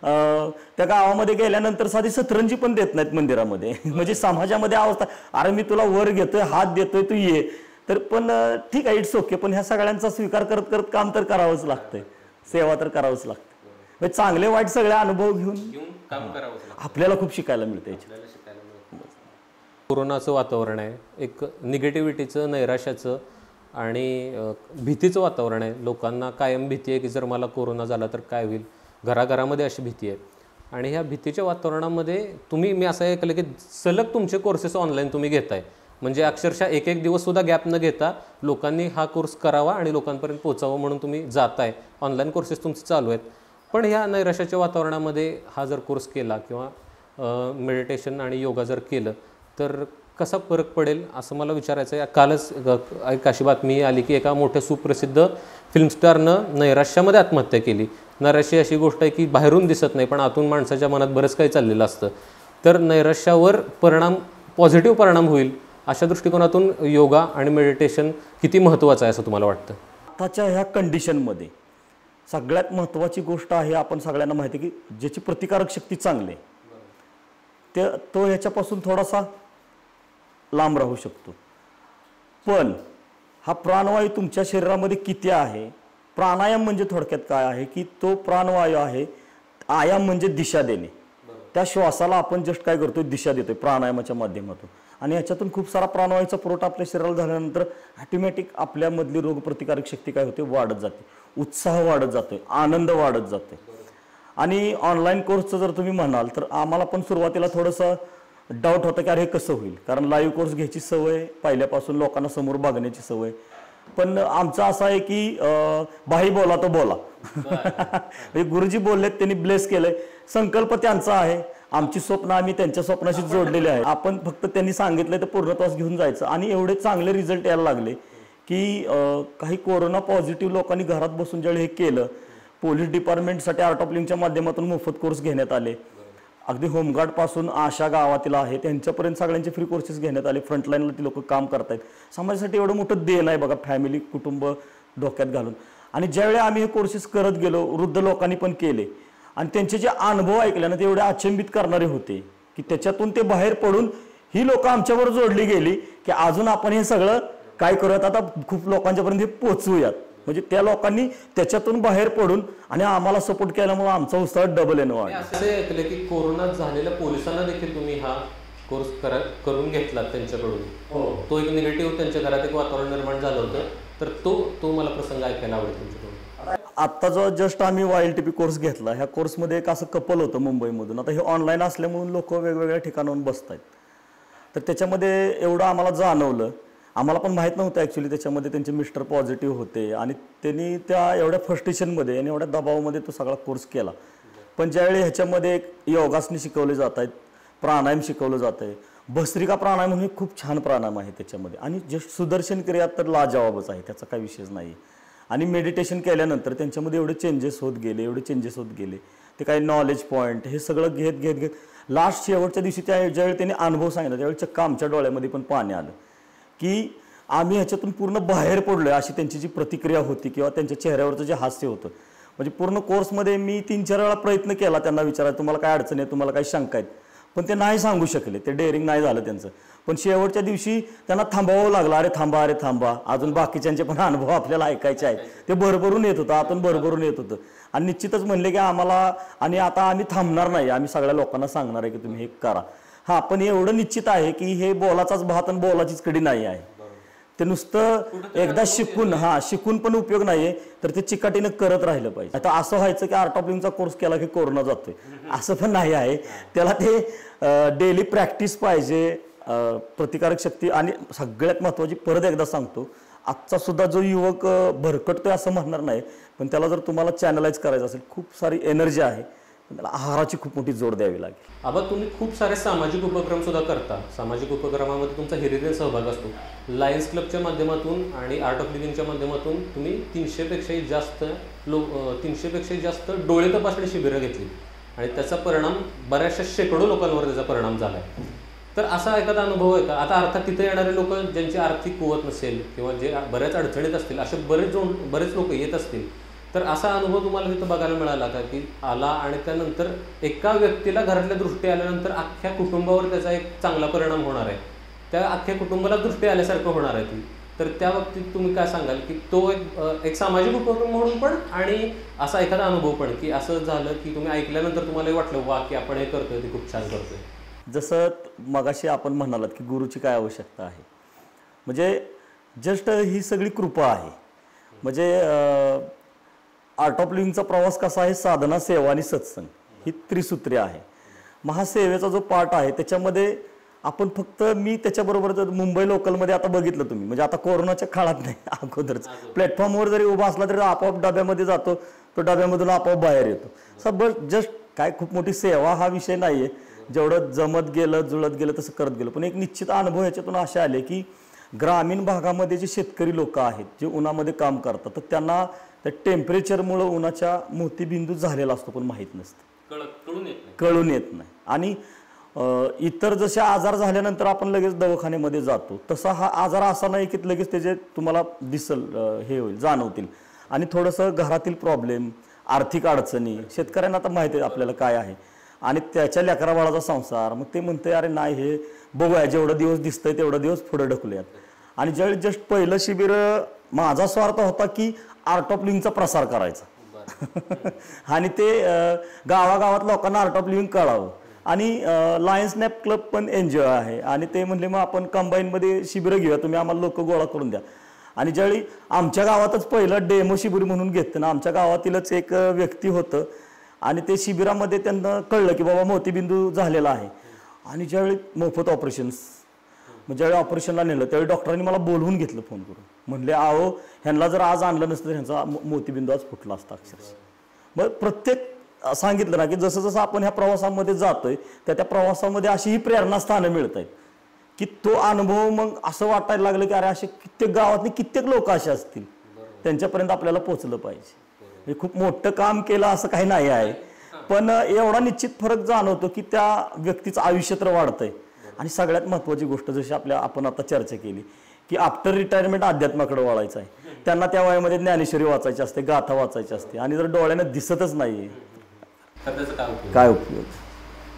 त्या गावामध्ये गेल्यानंतर साधी सतरंजी पण देत नाहीत मंदिरामध्ये. म्हणजे समाजामध्ये अवस्था, अरे मी तुला वर घेतोय, हात देतोय, तू ये. तर पण ठीक आहे, इट्स ओके, पण ह्या सगळ्यांचा स्वीकार करत करत काम तर करावंच लागतंय, सेवा तर करावंच लागतं. म्हणजे चांगले वाईट सगळे अनुभव घेऊन काम करावं आपल्याला खूप शिकायला मिळतं. कोरोनाचं वातावरण आहे, एक निगेटिव्हिटीचं, नैराश्याचं आणि भीतीचं वातावरण आहे. लोकांना कायम भीती आहे की जर मला कोरोना झाला तर काय होईल, घराघरामध्ये अशी भीती आहे. आणि ह्या भीतीच्या वातावरणामध्ये मी असं ऐकलं की सलग तुमचे कोर्सेस ऑनलाईन तुम्ही घेताय. म्हणजे अक्षरशः एक दिवससुद्धा गॅप न घेता लोकांनी हा कोर्स करावा आणि लोकांपर्यंत पोचावं म्हणून तुम्ही जाताय. ऑनलाईन कोर्सेस तुमचे चालू आहेत. पण ह्या नैराश्याच्या वातावरणामध्ये हा जर कोर्स केला किंवा मेडिटेशन आणि योगा जर केलं तर कसा फरक पडेल असं मला विचारायचं आहे. कालच एक अशी बातमी आली की एका मोठ्या सुप्रसिद्ध फिल्मस्टारनं नैराश्यामध्ये आत्महत्या केली. नैराश्य अशी गोष्ट आहे की बाहेरून दिसत नाही पण आतून माणसाच्या मनात बरंच काही चाललेलं असतं. तर नैराश्यावर पॉझिटिव्ह परिणाम होईल अशा दृष्टिकोनातून योगा आणि मेडिटेशन किती महत्त्वाचं आहे असं तुम्हाला वाटतं? आताच्या ह्या कंडिशनमध्ये सगळ्यात महत्त्वाची गोष्ट आहे, आपण सगळ्यांना माहिती आहे की ज्याची प्रतिकारक शक्ती चांगली आहे तो ह्याच्यापासून थोडासा लांब राहू शकतो. पण हा प्राणवायू तुमच्या शरीरामध्ये किती आहे, प्राणायाम म्हणजे थोडक्यात काय आहे की तो प्राणवायू आहे. आयाम म्हणजे दिशा देणे. त्या श्वासाला आपण जस्ट काय करतोय, दिशा देतोय प्राणायामाच्या माध्यमातून. आणि ह्याच्यातून खूप सारा प्राणवायूचा पुरवठा आपल्या शरीराला झाल्यानंतर ऑटोमॅटिक आपल्यामधली रोगप्रतिकारक शक्ती काय होते, वाढत जाते, उत्साह वाढत जातोय, आनंद वाढत जाते. आणि ऑनलाईन कोर्सचं जर तुम्ही म्हणाल तर आम्हाला पण सुरुवातीला थोडंसं डाऊट होतं की अरे हे कसं होईल, कारण लाईव्ह कोर्स घ्यायची सवय पहिल्यापासून, लोकांना समोर बघण्याची सवय. पण आमचं असं आहे की भाई बोला तो बोला. गुरुजी बोललेत, त्यांनी ब्लेस केलंय, संकल्प त्यांचा आहे, आमची स्वप्न आम्ही त्यांच्या स्वप्नाशी जोडलेले आहे. आपण फक्त त्यांनी सांगितलंय तर पूर्णत्वास घेऊन जायचं. आणि एवढे चांगले रिझल्ट यायला लागले की काही कोरोना पॉझिटिव्ह लोकांनी घरात बसून ज्यावेळी हे केलं, पोलीस डिपार्टमेंटसाठी आर्ट ऑफ लिव्हिंगच्या माध्यमातून मोफत कोर्स घेण्यात आले. अगदी होमगार्ड पासून आशा गावातील आहे त्यांच्यापर्यंत सगळ्यांचे फ्री कोर्सेस घेण्यात आले. फ्रंटलाईनला ती लोक काम करतायत. समाजासाठी एवढं मोठं देण आहे बघा, फॅमिली, कुटुंब डोक्यात घालून. आणि ज्यावेळी आम्ही हे कोर्सेस करत गेलो, वृद्ध लोकांनी पण केले आणि त्यांचे जे अनुभव ऐकले ना ते एवढे अचंबित करणारे होते की त्याच्यातून ते बाहेर पडून ही लोक आमच्यावर जोडली गेली की अजून आपण हे सगळं काय करूयात, आता खूप लोकांच्यापर्यंत हे पोचवूयात. म्हणजे त्या लोकांनी त्याच्यातून बाहेर पडून आणि आम्हाला सपोर्ट केल्यामुळे आमचा उत्साह डबल येणं वाढला. असं ऐकलं की कोरोनात झालेल्या पोलिसांना देखील तुम्ही हा कोर्स करून घेतला त्यांच्याकडून. तो एक निगेटिव्ह त्यांच्या घरात एक वातावरण निर्माण झालं होतं, तर तो मला प्रसंग ऐकायला आवडेल तुमच्याकडून. आत्ता जो जस्ट आम्ही YLTP कोर्स घेतला, ह्या कोर्समध्ये एक असं कपल होतं मुंबईमधून. आता हे ऑनलाईन असल्यामुळे लोक वेगवेगळ्या ठिकाणाहून बसत आहेत, तर त्याच्यामध्ये एवढं आम्हाला जाणवलं. आम्हाला पण माहीत नव्हतं ॲक्च्युली त्याच्यामध्ये त्यांचे मिस्टर पॉझिटिव्ह होते आणि त्यांनी त्या एवढ्या फ्रस्ट्रेशनमध्ये आणि एवढ्या दबावामध्ये तो सगळा कोर्स केला. पण ज्यावेळी ह्याच्यामध्ये एक योगासने शिकवले जात आहेत, प्राणायाम शिकवलं जातं आहे, भस्त्रिका प्राणायाम म्हणून खूप छान प्राणायाम आहे त्याच्यामध्ये आणि जस्ट सुदर्शन क्रिया तर लाजवाबच आहे, त्याचा काही विषयच नाही. आणि मेडिटेशन केल्यानंतर त्यांच्यामध्ये एवढे चेंजेस होत गेले, ते काही नॉलेज पॉईंट हे सगळं घेत लास्ट शेवटच्या दिवशी ज्यावेळी त्यांनी अनुभव सांगितला त्यावेळी चक्क आमच्या डोळ्यामध्ये पण पाणी आलं की आम्ही ह्याच्यातून पूर्ण बाहेर पडलोय, अशी त्यांची जी प्रतिक्रिया होती किंवा त्यांच्या चेहऱ्यावरचं जे हास्य होतं. म्हणजे पूर्ण कोर्समध्ये मी 3-4 वेळा प्रयत्न केला त्यांना विचारायला, तुम्हाला काय अडचण आहे, तुम्हाला काही शंका आहेत, पण ते नाही सांगू शकले, ते डेअरिंग नाही झालं त्यांचं. पण शेवटच्या दिवशी त्यांना थांबावं लागलं, अरे थांबा, अजून बाकीच्यांचे पण अनुभव आपल्याला ऐकायचे आहेत. ते भरभरून येत होतं, आतून भरभरून येत होतं आणि निश्चितच म्हणले की आम्हाला आणि आता आम्ही थांबणार नाही, आम्ही सगळ्या लोकांना सांगणार आहे की तुम्ही हे करा. हा, पण एवढं निश्चित आहे की हे बोलाचाच भात आणि बोलाचीच कडी नाही आहे. ते नुसतं एकदा शिकून पण उपयोग नाहीये, तर ते चिकाटीनं करत राहिलं पाहिजे. आता असं व्हायचं की आर्ट ऑफ लिव्हिंगचा कोर्स केला की कोरोना जातोय, असं पण नाही आहे. त्याला ते डेली प्रॅक्टिस पाहिजे, प्रतिकारक शक्ती आणि सगळ्यात महत्त्वाची परत एकदा सांगतो, आजचा सुद्धा जो युवक भरकटतोय असं म्हणणार नाही, पण त्याला जर तुम्हाला चॅनलाइज करायचं असेल, खूप सारी एनर्जी आहे, त्याला आहाराची खूप मोठी जोड द्यावी लागेल. आबा, तुम्ही खूप सारे सामाजिक उपक्रम सुद्धा करता. सामाजिक उपक्रमामध्ये तुमचा हिरिरीने सहभाग असतो. लायन्स क्लबच्या माध्यमातून आणि आर्ट ऑफ लिव्हिंगच्या माध्यमातून तुम्ही 300पेक्षाही जास्त डोळे तपासणी शिबिरं घेतली आणि त्याचा परिणाम बऱ्याचशा शेकडो लोकांवर त्याचा परिणाम झाला आहे. तर असा एखादा अनुभव आहे का? आता अर्थात तिथे येणारे लोक ज्यांची आर्थिक कुवत नसेल किंवा जे बऱ्याच अडचणीत असतील, असे बरेच लोक येत असतील, तर असा अनुभव तुम्हाला तिथं बघायला मिळाला का की आला आणि त्यानंतर एका व्यक्तीला घरातल्या दृष्टी आल्यानंतर अख्ख्या कुटुंबावर त्याचा एक चांगला परिणाम होणार आहे, त्या अख्ख्या कुटुंबाला दृष्टी आल्यासारखं होणार आहे ती. तर त्या बाबतीत तुम्ही काय सांगाल की तो एक सामाजिक उपक्रम म्हणून पण आणि असा एखादा अनुभव पण की असं झालं की तुम्ही ऐकल्यानंतर तुम्हाला वाटलं वा की आपण हे करतोय ते खूप छान करतोय? जसं मगाशी आपण म्हणालात की गुरुची काय आवश्यकता आहे, म्हणजे जस्ट ही सगळी कृपा आहे. म्हणजे आर्ट ऑफ लिव्हिंगचा प्रवास कसा आहे, साधना, सेवा आणि सत्संग ही त्रिसूत्री आहे. महासेवेचा जो पार्ट आहे त्याच्यामध्ये आपण फक्त मी त्याच्याबरोबर जर मुंबई लोकलमध्ये आता बघितलं तुम्ही, म्हणजे आता कोरोनाच्या काळात नाही, अगोदरच प्लॅटफॉर्मवर जरी उभा असला तरी आपोआप डब्यामध्ये जातो, तो डब्यामधून आपोआप बाहेर येतो. सगळं जस्ट काय खूप मोठी सेवा हा विषय नाहीये, जेवढं जमत गेलं जुळत गेलं तसं करत गेलो. पण एक निश्चित अनुभव ह्याच्यातून असे आले की ग्रामीण भागामध्ये जे शेतकरी लोक आहेत, जे उन्हामध्ये काम करतात, तर त्यांना त्या टेम्परेचरमुळं उन्हाच्या मोतीबिंदू झालेला असतो पण माहीत नसतं, कळून येत नाही. आणि इतर जसे आजार झाल्यानंतर आपण लगेच दवाखान्यामध्ये जातो, तसा हा आजार असा नाही की लगेच त्याचे तुम्हाला हे होईल, जाणवतील. आणि थोडंसं घरातील प्रॉब्लेम, आर्थिक अडचणी, शेतकऱ्यांना आता माहिती आहे आपल्याला काय आहे, आणि त्याच्या लेकरा बाळाचा संसार, मग ते म्हणते अरे नाही हे बघूया, जेवढा दिवस दिसतंय तेवढा दिवस पुढे ढकलूयात. आणि ज्यावेळी जस्ट पहिलं शिबिर माझा स्वार्थ होता की आर्ट ऑफ लिव्हिंगचा प्रसार करायचा आणि ते गावागावात लोकांना आर्ट ऑफ लिव्हिंग कळावं. आणि लायन्स नॅप क्लब पण एनजीओ आहे आणि ते म्हणले मग आपण कंबाईनमध्ये शिबिरं घेऊया, तुम्ही आम्हाला लोक गोळा करून द्या. आणि ज्यावेळी आमच्या गावातच पहिलं डेमो शिबिर म्हणून घेतलं ना, आमच्या गावातीलच एक व्यक्ती होतं आणि ते शिबिरामध्ये त्यांना कळलं की बाबा मोतीबिंदू झालेला आहे. आणि ज्यावेळी मोफत ऑपरेशन्स, मग ज्यावेळी ऑपरेशनला नेलं त्यावेळी डॉक्टरांनी मला बोलवून घेतलं फोन करून, म्हणले आहो ह्यांना जर आज आणलं नसतं तर ह्यांचा मोतीबिंदू आज फुटला असता अक्षरशः. मग प्रत्येक सांगितलं ना की जसं जसं आपण ह्या प्रवासामध्ये जातोय त्या प्रवासामध्ये अशी ही प्रेरणास्थानं मिळत आहेत की तो अनुभव मग असं वाटायला लागलं की अरे असे कित्येक गावातले कित्येक लोक असे असतील, त्यांच्यापर्यंत आपल्याला पोचलं पाहिजे. म्हणजे खूप मोठं काम केलं असं काही नाही आहे, पण एवढा निश्चित फरक जाणवतो की त्या व्यक्तीचं आयुष्य तर वाढतंय. आणि सगळ्यात महत्त्वाची गोष्ट जशी आपण आता चर्चा केली की आफ्टर रिटायरमेंट अध्यात्माकडे वळायचं आहे. त्यांना त्या वयामध्ये ज्ञानेश्वरी वाचायची असते, गाथा वाचायची असते आणि जर डोळ्यानं दिसतच नाही तर त्याचा काय उपयोग.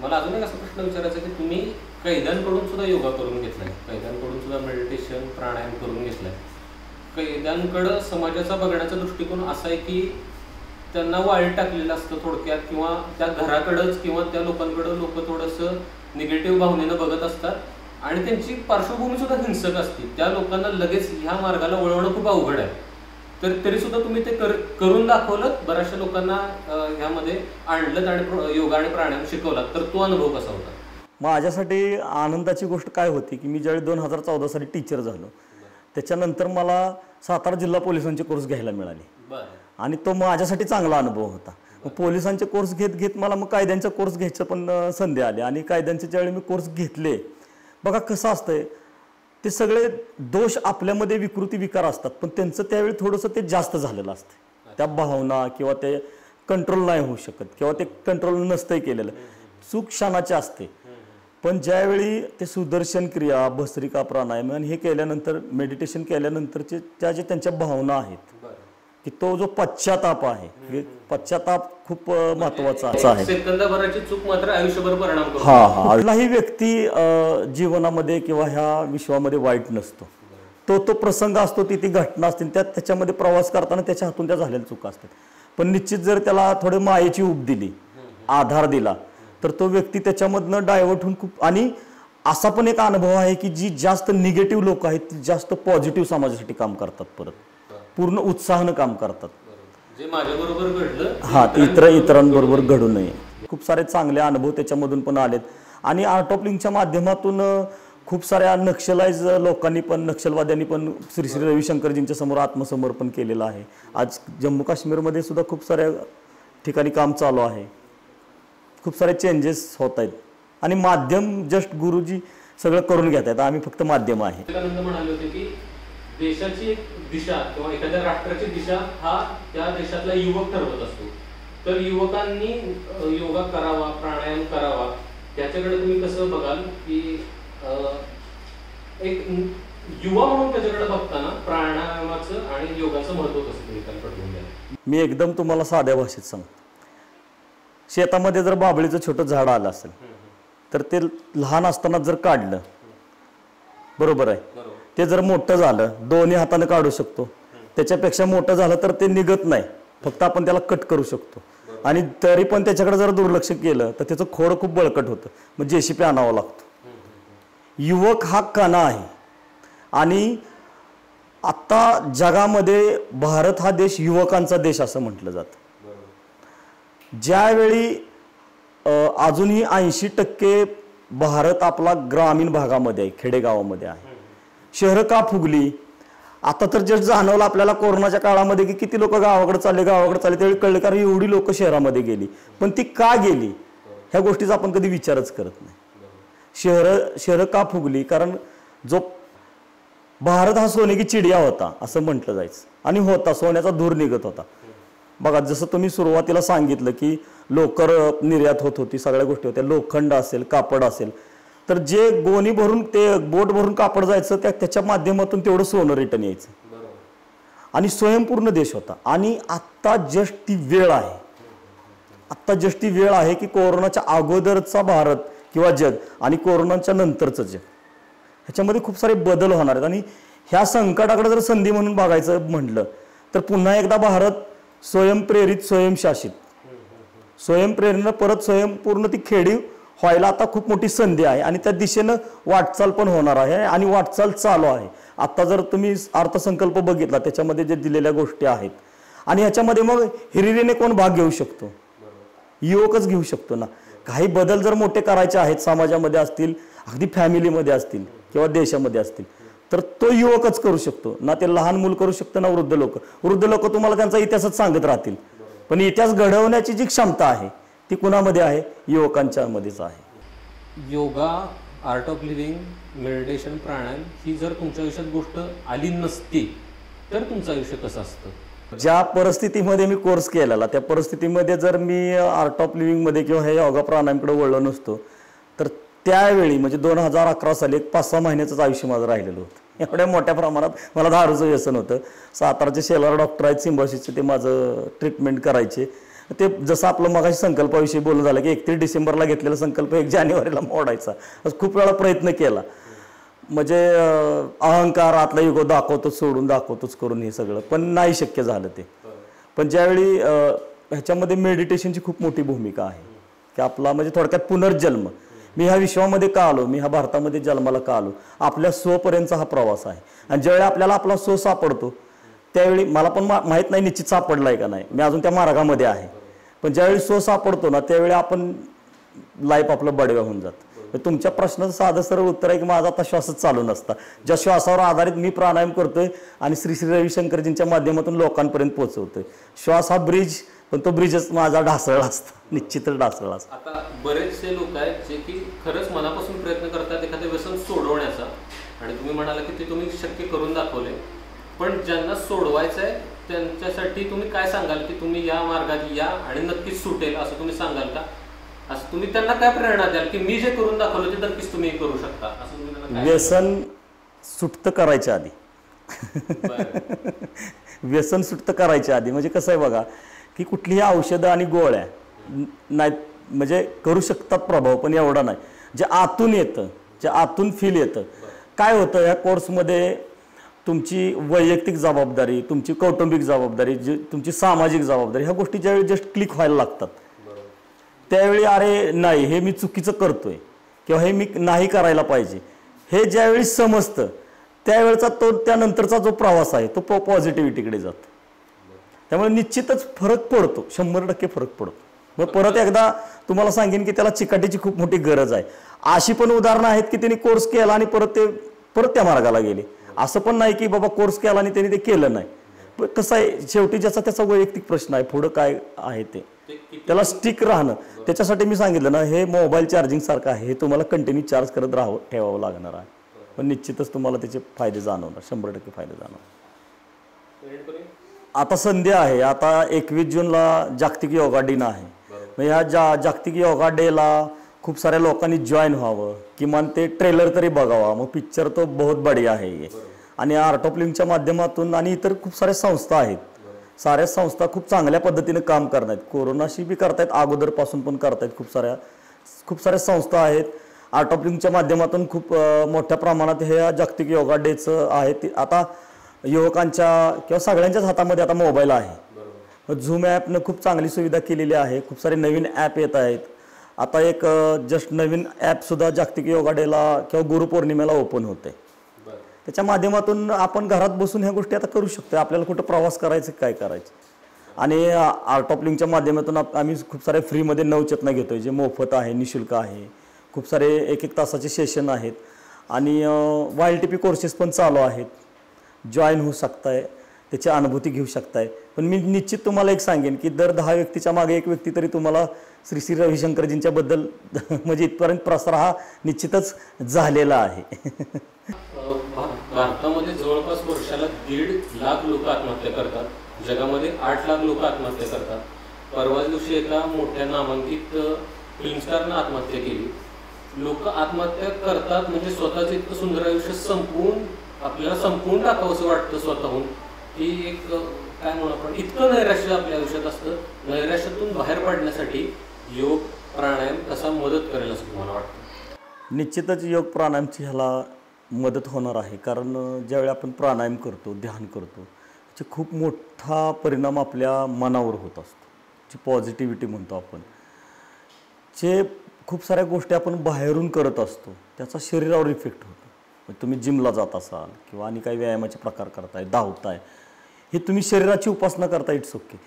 मला अजून एक असा प्रश्न विचारायचा की तुम्ही कैद्यांकडून सुद्धा योगा करून घेतलाय, कैद्यांकडून सुद्धा मेडिटेशन प्राणायाम करून घेतलाय. कैद्यांकडं समाजाचा बघण्याचा दृष्टिकोन असा आहे की त्यांना वाईट टाकलेलं असतं थोडक्यात, किंवा त्या घराकडंच किंवा त्या लोकांकडं लोक थोडंसं निगेटिव्ह भावनेनं बघत असतात आणि त्यांची पार्श्वभूमी सुद्धा हिंसक असते. त्या लोकांना लगेच ह्या मार्गाला वळवणं खूप अवघड आहे. तर तरी सुद्धा तुम्ही ते करून दाखवलं, बऱ्याचशा लोकांना ह्यामध्ये आणलं आणि योगा आणि प्राणायाम शिकवलात. तर तो अनुभव कसा होता? माझ्यासाठी आनंदाची गोष्ट काय होती की मी ज्यावेळी 2014 साली टीचर झालो, त्याच्यानंतर मला सातारा जिल्हा पोलिसांचे कोर्स घ्यायला मिळाले आणि तो माझ्यासाठी चांगला अनुभव होता. मग पोलिसांचे कोर्स घेत घेत मला मग कायद्यांचा कोर्स घ्यायचं पण संधी आली आणि कायद्यांचे ज्यावेळी मी कोर्स घेतले, बघा कसं असतंय, ते सगळे दोष आपल्यामध्ये विकृती विकार असतात पण त्यांचं त्यावेळी थोडंसं ते जास्त झालेलं असतं. त्या भावना किंवा ते कंट्रोल नाही होऊ शकत किंवा ते कंट्रोल नसतंय केलेलं, चूक क्षणाची असते. पण ज्यावेळी ते सुदर्शन क्रिया, भस्त्रिका, प्राणायाम आणि हे केल्यानंतर, मेडिटेशन केल्यानंतरचे त्या जे त्यांच्या भावना आहेत की तो जो पश्चाताप आहे, पश्चाताप खूप महत्वाचा आहे. सेकंदाभराची चूक मात्र आयुष्यभर परिणाम करतो. हा, कुठलाही व्यक्ती जीवनामध्ये किंवा ह्या विश्वामध्ये वाईट नसतो. तो प्रसंग असतो, ती घटना असते, त्याच्यामध्ये प्रवास करताना त्याच्या हातून त्या झालेल्या चुका असतात. पण निश्चित जर त्याला थोडे मायेची ऊब दिली, आधार दिला, तर तो व्यक्ती त्याच्यामधनं डायव्हर्ट होऊन खूप. आणि असा पण एक अनुभव आहे की जी जास्त निगेटिव्ह लोक आहेत ती जास्त पॉझिटिव्ह समाजासाठी काम करतात, परत पूर्ण उत्साहानं काम करतात. जे माझ्याबरोबर घडलं, हा, इतरांबरोबर घडू नये. खूप सारे चांगले अनुभव त्याच्यामधून पण आलेत. आणि आर्ट ऑफ लिव्हिंगच्या माध्यमातून खूप साऱ्या नक्षलाइज लोकांनी पण, नक्षलवाद्यांनी पण श्री श्री रविशंकरजींच्या समोर आत्मसमर्पण केलेलं आहे. आज जम्मू काश्मीरमध्ये सुद्धा खूप साऱ्या ठिकाणी काम चालू आहे. खूप सारे चेंजेस होत आहेत आणि माध्यम जस्ट गुरुजी सगळं करून घेत आहेत, आम्ही फक्त माध्यम आहे. म्हणाले होते की देशाची एक दिशा किंवा एखाद्या राष्ट्राची दिशा हा त्या देशातला युवक ठरवत असतो. तर युवकांनी योगा करावा, प्राणायाम करावा, त्याच्याकडे तुम्ही कसं बघाल की एक युवा म्हणून त्याच्याकडे बघताना प्राणायामाचं आणि योगाचं महत्व कसं तुम्ही पटवून द्याल? मी एकदम तुम्हाला साध्या भाषेत सांगतो. शेतामध्ये जर बाबळीचं छोटं झाड आलं असेल तर ते लहान असताना जर काढलं, बरोबर आहे, ते जर मोठं झालं, दोन्ही हाताने काढू शकतो. त्याच्यापेक्षा मोठं झालं तर ते निघत नाही, फक्त आपण त्याला कट करू शकतो. आणि तरी पण त्याच्याकडे जर दुर्लक्ष केलं तर त्याचं खोड खूप बळकट होतं, मग जेसीपी आणावं लागतो. युवक हा कणा आहे. आणि आता जगामध्ये भारत हा देश युवकांचा देश असं म्हटलं जातं. ज्यावेळी अजूनही 80% भारत आपला ग्रामीण भागामध्ये आहे, खेडेगावामध्ये आहे. शहरं का फुगली? आता तर जस्ट जाणवलं आपल्याला कोरोनाच्या काळामध्ये की किती लोक गावाकडे चालले त्यावेळी कळलं, कारण एवढी लोक शहरामध्ये गेली. पण ती का गेली ह्या गोष्टीचा आपण कधी विचारच करत नाही. शहरं का फुगली? कारण जो भारत हा सोने की चिडिया होता असं म्हटलं जायचं, आणि होता, सोन्याचा धूर निघत होता. बघा, जसं तुम्ही सुरुवातीला सांगितलं की लोकर निर्यात होत होती, सगळ्या गोष्टी होत्या, लोखंड असेल, कापड असेल, तर जे गोणी भरून, ते बोट भरून कापड जायचं, त्याच्या माध्यमातून तेवढं सोनं रिटर्न यायचं. आणि स्वयंपूर्ण देश होता. आणि आत्ता जस्ट ती वेळ आहे की कोरोनाच्या अगोदरचा भारत किंवा जग आणि कोरोनाच्या नंतरचं जग, ह्याच्यामध्ये खूप सारे बदल होणार आहेत. आणि ह्या संकटाकडे जर संधी म्हणून बघायचं म्हटलं तर पुन्हा एकदा भारत स्वयंप्रेरित, स्वयंशासित, स्वयंप्रेरणेनं परत स्वयंपूर्ण ती खेडी व्हायला आता खूप मोठी संधी आहे. आणि त्या दिशेनं वाटचाल पण होणार आहे आणि वाटचाल चालू आहे. आता जर तुम्ही अर्थसंकल्प बघितला, त्याच्यामध्ये जे दिलेल्या गोष्टी आहेत, आणि ह्याच्यामध्ये मग हिरिरीने कोण भाग घेऊ शकतो? युवकच घेऊ शकतो ना. काही बदल जर मोठे करायचे आहेत, समाजामध्ये असतील, अगदी फॅमिलीमध्ये असतील किंवा देशामध्ये असतील, तर तो युवकच करू शकतो ना. ते लहान मूल करू शकतं ना वृद्ध लोक तुम्हाला त्यांचा इतिहासच सांगत राहतील. पण इतिहास घडवण्याची जी क्षमता आहे ती कुणामध्ये आहे? युवकांच्या मध्येच आहे. Yoga, art of living, meditation, pranayama ही जर तुमच्या आयुष्यात गोष्ट आली नसती तर तुमचं आयुष्य कसं असतं? ज्या परिस्थितीमध्ये मी कोर्स केलेला, त्या परिस्थितीमध्ये जर मी आर्ट ऑफ लिव्हिंगमध्ये किंवा हे योगा प्राणायामकडे वळलो नसतो तर त्यावेळी म्हणजे 2011 साली एक 5-6 महिन्याचंच आयुष्य माझं राहिलेलं होतं. एवढ्या मोठ्या प्रमाणात मला दारूचं व्यसन होतं. साताराचे शेलार डॉक्टर आहेत सिम्बायोसिसचे, ते माझं ट्रीटमेंट करायचे. ते जसं आपलं मगाशी संकल्पाविषयी बोलणं झालं की 31 डिसेंबरला घेतलेला संकल्प 1 जानेवारीला मोडायचा, असं खूप वेळा प्रयत्न केला. म्हणजे अहंकार आतला युगो दाखवतोच, सोडून दाखवतोच करून हे सगळं, पण नाही शक्य झालं ते. पण ज्यावेळी ह्याच्यामध्ये मेडिटेशनची खूप मोठी भूमिका आहे की आपला म्हणजे थोडक्यात पुनर्जन्म. मी ह्या विश्वामध्ये का आलो, मी ह्या भारतामध्ये जन्माला का आलो, आपल्या स्वपर्यंतचा हा प्रवास आहे. आणि ज्यावेळी आपल्याला आपला स्व सापडतो त्यावेळी मला पण माहीत नाही निश्चित सापडलाय का नाही, मी अजून त्या मार्गामध्ये आहे. पण ज्यावेळी स्व सापडतो ना त्यावेळी आपण लाईफ आपलं बडव्या होऊन जातं. तुमच्या प्रश्नाचं साधं सरळ उत्तर आहे की माझा आता श्वासच चालू नसता. ज्या श्वासावर आधारित मी प्राणायाम करतोय आणि श्री श्री रविशंकरजींच्या माध्यमातून लोकांपर्यंत पोहोचवतोय. श्वास हा ब्रिज, पण तो ब्रिजच माझा ढासळला असता, निश्चितच ढासळला असता. आता बरेचसे लोक आहेत जे की खरंच मनापासून प्रयत्न करतात एखादं व्यसन सोडवण्याचा, आणि तुम्ही म्हणाला की ते तुम्ही शक्य करून दाखवले. पण ज्यांना सोडवायचं आहे त्यांच्यासाठी तुम्ही काय सांगाल की तुम्ही या मार्गात या आणि नक्कीच सुटेल असं तुम्ही सांगाल का? असं तुम्ही त्यांना काय प्रेरणा द्याल की मी जे करून दाखवलं ते नक्कीच तुम्ही करू शकता असं तुम्ही त्यांना? व्यसन सुटतं करायच्या आधी व्यसन सुटतं करायच्या आधी म्हणजे कसं आहे बघा की कुठलीही औषधं आणि गोळ्या नाही म्हणजे करू शकतात प्रभाव, पण एवढा नाही. जे आतून येतं, जे आतून फील येतं. काय होतं या कोर्समध्ये तुमची वैयक्तिक जबाबदारी, तुमची कौटुंबिक जबाबदारी, तुमची सामाजिक जबाबदारी, ह्या गोष्टी ज्यावेळी जस्ट क्लिक व्हायला लागतात त्यावेळी अरे नाही हे मी चुकीचं करतोय किंवा हे मी नाही करायला पाहिजे हे ज्यावेळी समजतं त्यावेळेचा तो त्यानंतरचा जो प्रवास आहे तो पॉझिटिव्हिटीकडे जातो. त्यामुळे निश्चितच फरक पडतो, 100% फरक पडतो. मग परत एकदा तुम्हाला सांगेन की त्याला चिकाटीची खूप मोठी गरज आहे. अशी पण उदाहरणं आहेत की त्यांनी कोर्स केला आणि परत त्या मार्गाला गेले. असं पण नाही की बाबा कोर्स केला आणि त्यांनी ते केलं नाही. पण कसं आहे शेवटी ज्याचा त्याचा वैयक्तिक प्रश्न आहे, पुढं काय आहे ते त्याला स्टिक राहणं. त्याच्यासाठी मी सांगितलं ना हे मोबाईल चार्जिंग सारखं आहे, हे तुम्हाला कंटिन्यू चार्ज करत ठेवावं लागणार आहे. पण निश्चितच तुम्हाला त्याचे फायदे जाणवणार, 100% फायदे जाणवणार. आता संधी आहे, आता 21 जूनला जागतिक योगा दिन आहे. मग ह्या जागतिक योगा डेला खूप साऱ्या लोकांनी जॉईन व्हावं, किमान ते ट्रेलर तरी बघावा. मग पिक्चर तो बहुत बढिया आहे. आणि आर्ट ऑफ लिव्हिंगच्या माध्यमातून आणि इतर खूप साऱ्या संस्था आहेत, साऱ्या संस्था खूप चांगल्या पद्धतीने काम करतायत. कोरोनाशी बी करतायत, अगोदरपासून पण करतायत. खूप साऱ्या संस्था आहेत. आर्ट ऑफ लिव्हिंगच्या माध्यमातून खूप मोठ्या प्रमाणात हे जागतिक योगा डेचं आहे. आता युवकांच्या किंवा सगळ्यांच्याच हातामध्ये आता मोबाईल आहे. झूम ॲपनं खूप चांगली सुविधा केलेली आहे. खूप सारे नवीन ॲप येत आहेत. आता एक जस्ट नवीन ॲपसुद्धा जागतिक योगा डेला किंवा गुरुपौर्णिमेला ओपन होते. त्याच्या माध्यमातून आपण घरात बसून ह्या गोष्टी आता करू शकतो. आपल्याला कुठं प्रवास करायचं काय करायचं. आणि आर्ट ऑफ लिव्हिंगच्या माध्यमातून आम्ही खूप सारे फ्रीमध्ये नवचेतना घेतोय, जे मोफत आहे, निशुल्क आहे. खूप सारे 1-1 तासाचे सेशन आहेत आणि YLTP कोर्सेस पण चालू आहेत. जॉईन होऊ शकताय, त्याची अनुभूती घेऊ शकताय. पण मी निश्चित तुम्हाला एक सांगेन की दर 10 व्यक्तीच्या मागे एक व्यक्ती तरी तुम्हाला श्री श्री रविशंकरजींच्याबद्दल म्हणजे इथपर्यंत प्रसार हा निश्चितच झालेला आहे. भारतामध्ये जवळपास वर्षाला 1.5 लाख लोक आत्महत्या करतात. जगामध्ये 8 लाख लोक आत्महत्या करतात. परवाच दिवशी एका मोठ्या नामांकित फिल्म स्टारनं आत्महत्या केली. लोक आत्महत्या करतात म्हणजे स्वतःचं इतकं सुंदर आयुष्य आपल्याला संपवून टाकावं असं वाटतं स्वतःहून. ही एक काय म्हणू आपण इतकं नैराश्य आपल्या आयुष्यात असतं. नैराश्यातून बाहेर पडण्यासाठी योग प्राणायाम कसा मदत करेल असं तुम्हाला वाटतं? निश्चितच योग प्राणायामची ह्याला मदत होणार आहे. कारण ज्यावेळी आपण प्राणायाम करतो, ध्यान करतो, त्याचा खूप मोठा परिणाम आपल्या मनावर होत असतो. जी पॉझिटिव्हिटी म्हणतो आपण, जे खूप साऱ्या गोष्टी आपण बाहेरून करत असतो त्याचा शरीरावर इफेक्ट होतो. तुम्ही जिमला जात असाल किंवा आणि काही व्यायामाचे प्रकार करताय, धावताय, हे तुम्ही शरीराची उपासना करता, इट्स ओके.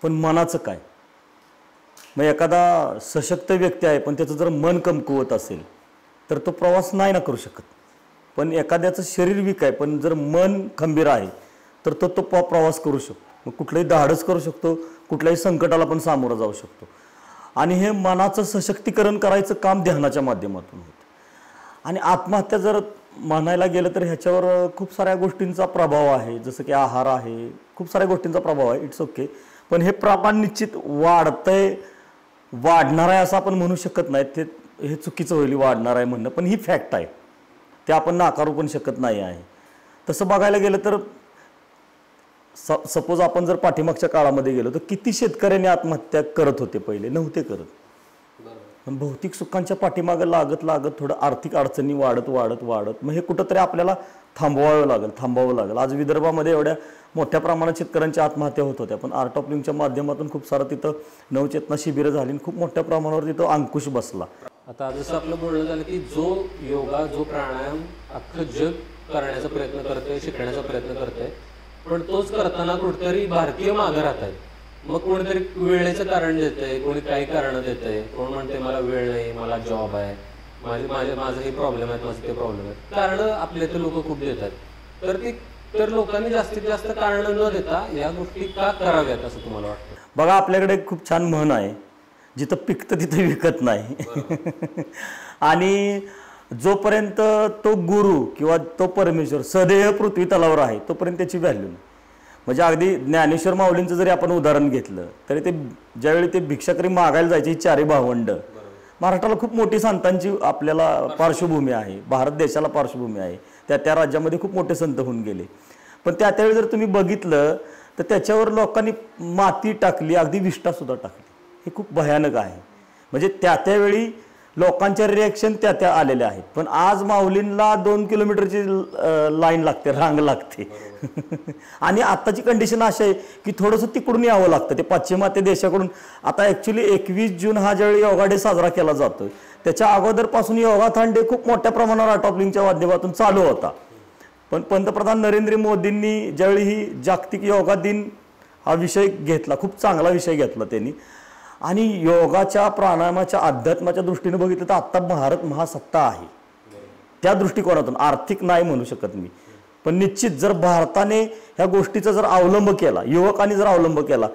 पण मनाचं काय? मग एखादा सशक्त व्यक्ती आहे पण त्याचं जर मन कमकुवत असेल तर तो प्रवास नाही ना करू शकत. पण एखाद्याचं शरीर वीक आहे पण जर मन खंबीर आहे तर तो प्रवास करू शकतो. मग कुठलंही धाडस करू शकतो, कुठल्याही संकटाला पण सामोरं जाऊ शकतो. आणि हे मनाचं सशक्तीकरण करायचं काम ध्यानाच्या माध्यमातून होतं. आणि आत्महत्या जर म्हणायला गेलं तर ह्याच्यावर खूप साऱ्या गोष्टींचा प्रभाव आहे, जसं की आहार आहे, खूप साऱ्या गोष्टींचा प्रभाव आहे, इट्स ओके. पण हे प्रमाण निश्चित वाढणार आहे असं आपण म्हणू शकत नाही. हे चुकीचं होईल वाढणार आहे म्हणणं, पण ही फॅक्ट आहे, ते आपण नाकारू पण शकत नाही आहे. तसं बघायला गेलं तर सपोज आपण जर पाठीमागच्या काळामध्ये गेलो तर किती शेतकऱ्यांनी आत्महत्या करत होते, पहिले नव्हते करत. पण भौतिक सुखांच्या पाठीमागं लागत लागत थोडं आर्थिक अडचणी वाढत वाढत वाढत मग हे कुठंतरी आपल्याला थांबवावं लागेल. आज विदर्भामध्ये एवढ्या मोठ्या प्रमाणात शेतकऱ्यांच्या आत्महत्या होत होत्या, पण आर्ट ऑफ लिव्हिंगच्या माध्यमातून खूप सारं तिथं नवचेतना शिबिरं झाली आणि खूप मोठ्या प्रमाणावर तिथं अंकुश बसला. आता जसं आपलं बोलणं झालं की जो योगा जो प्राणायाम अख्खं जग करण्याचा प्रयत्न करतोय, शिकण्याचा प्रयत्न करतोय, पण तोच करताना कुठेतरी भारतीय मागं राहतात. मग कोणीतरी वेळेचं कारण देतंय, कोणी काही कारण देतंय, कोण म्हणते मला वेळ नाही, मला जॉब आहे, माझं हे प्रॉब्लेम आहेत, माझं ते प्रॉब्लेम आहेत. कारण आपले तर लोक खूप देतात. तर लोकांनी जास्तीत जास्त कारण न देता या गोष्टी का कराव्यात असं तुम्हाला वाटतं? बघा, आपल्याकडे खूप छान म्हण आहे, जिथं पिकतं तिथं विकत नाही. आणि जोपर्यंत तो गुरु किंवा तो परमेश्वर सदैव पृथ्वी तलावर आहे तोपर्यंत त्याची व्हॅल्यू नाही. म्हणजे अगदी ज्ञानेश्वर माऊलींचं जरी आपण उदाहरण घेतलं तरी ते ज्यावेळी ते भिक्षाकरी मागायला जायचे, ही चारी भावंड, महाराष्ट्राला खूप मोठी संतांची आपल्याला पार्श्वभूमी आहे, भारत देशाला पार्श्वभूमी आहे, त्या राज्यामध्ये खूप मोठे संत होऊन गेले. पण त्यावेळी जर तुम्ही बघितलं तर त्याच्यावर लोकांनी माती टाकली, अगदी विष्ठा सुद्धा टाकली. हे खूप भयानक आहे. म्हणजे त्यावेळी लोकांच्या रिॲक्शन त्या आलेल्या आहेत. पण आज माऊलींना 2 किलोमीटरची लाईन लागते, रांग लागते. आणि आत्ताची कंडिशन अशी आहे की थोडंसं तिकडून यावं लागतं, ते पाश्चिमात्य देशाकडून. आता ॲक्च्युली 21 जून हा ज्यावेळी योगा डे साजरा केला जातो त्याच्या अगोदरपासून योगाथॉन डे खूप मोठ्या प्रमाणावर आर्ट ऑफ लिव्हिंगच्या माध्यमातून चालू होता. पण पंतप्रधान नरेंद्र मोदींनी ज्यावेळी ही जागतिक योगा दिन हा विषय घेतला, खूप चांगला विषय घेतला त्यांनी. आणि योगाच्या, प्राणायामाच्या, अध्यात्माच्या दृष्टीने बघितलं तर आत्ता भारत महासत्ता आहे. त्या दृष्टिकोनातून आर्थिक नाही म्हणू शकत मी, पण निश्चित जर भारताने ह्या गोष्टीचा जर अवलंब केला, युवकांनी जर अवलंब केला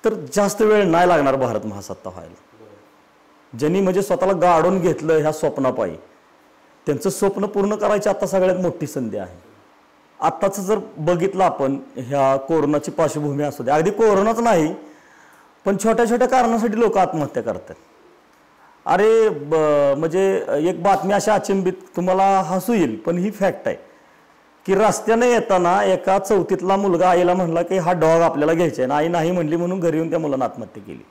तर जास्त वेळ नाही लागणार भारत महासत्ता व्हायला. ज्यांनी म्हणजे स्वतःला गाडून घेतलं ह्या स्वप्नापायी, त्यांचं स्वप्न पूर्ण करायची आता सगळ्यात मोठी संधी आहे. आत्ताचं जर बघितलं आपण, ह्या कोरोनाची पार्श्वभूमी असू दे, अगदी कोरोनाच नाही पण छोट्या छोट्या कारणासाठी लोक आत्महत्या करतात. अरे म्हणजे एक बातमी अशा अचंबित, तुम्हाला हसू येईल पण ही फॅक्ट आहे की रस्त्याने येताना एका 4थीतला मुलगा आईला म्हणला की हा डॉग आपल्याला घ्यायचा आहे, आई नाही म्हणली म्हणून घरी येऊन त्या मुलानं आत्महत्या केली.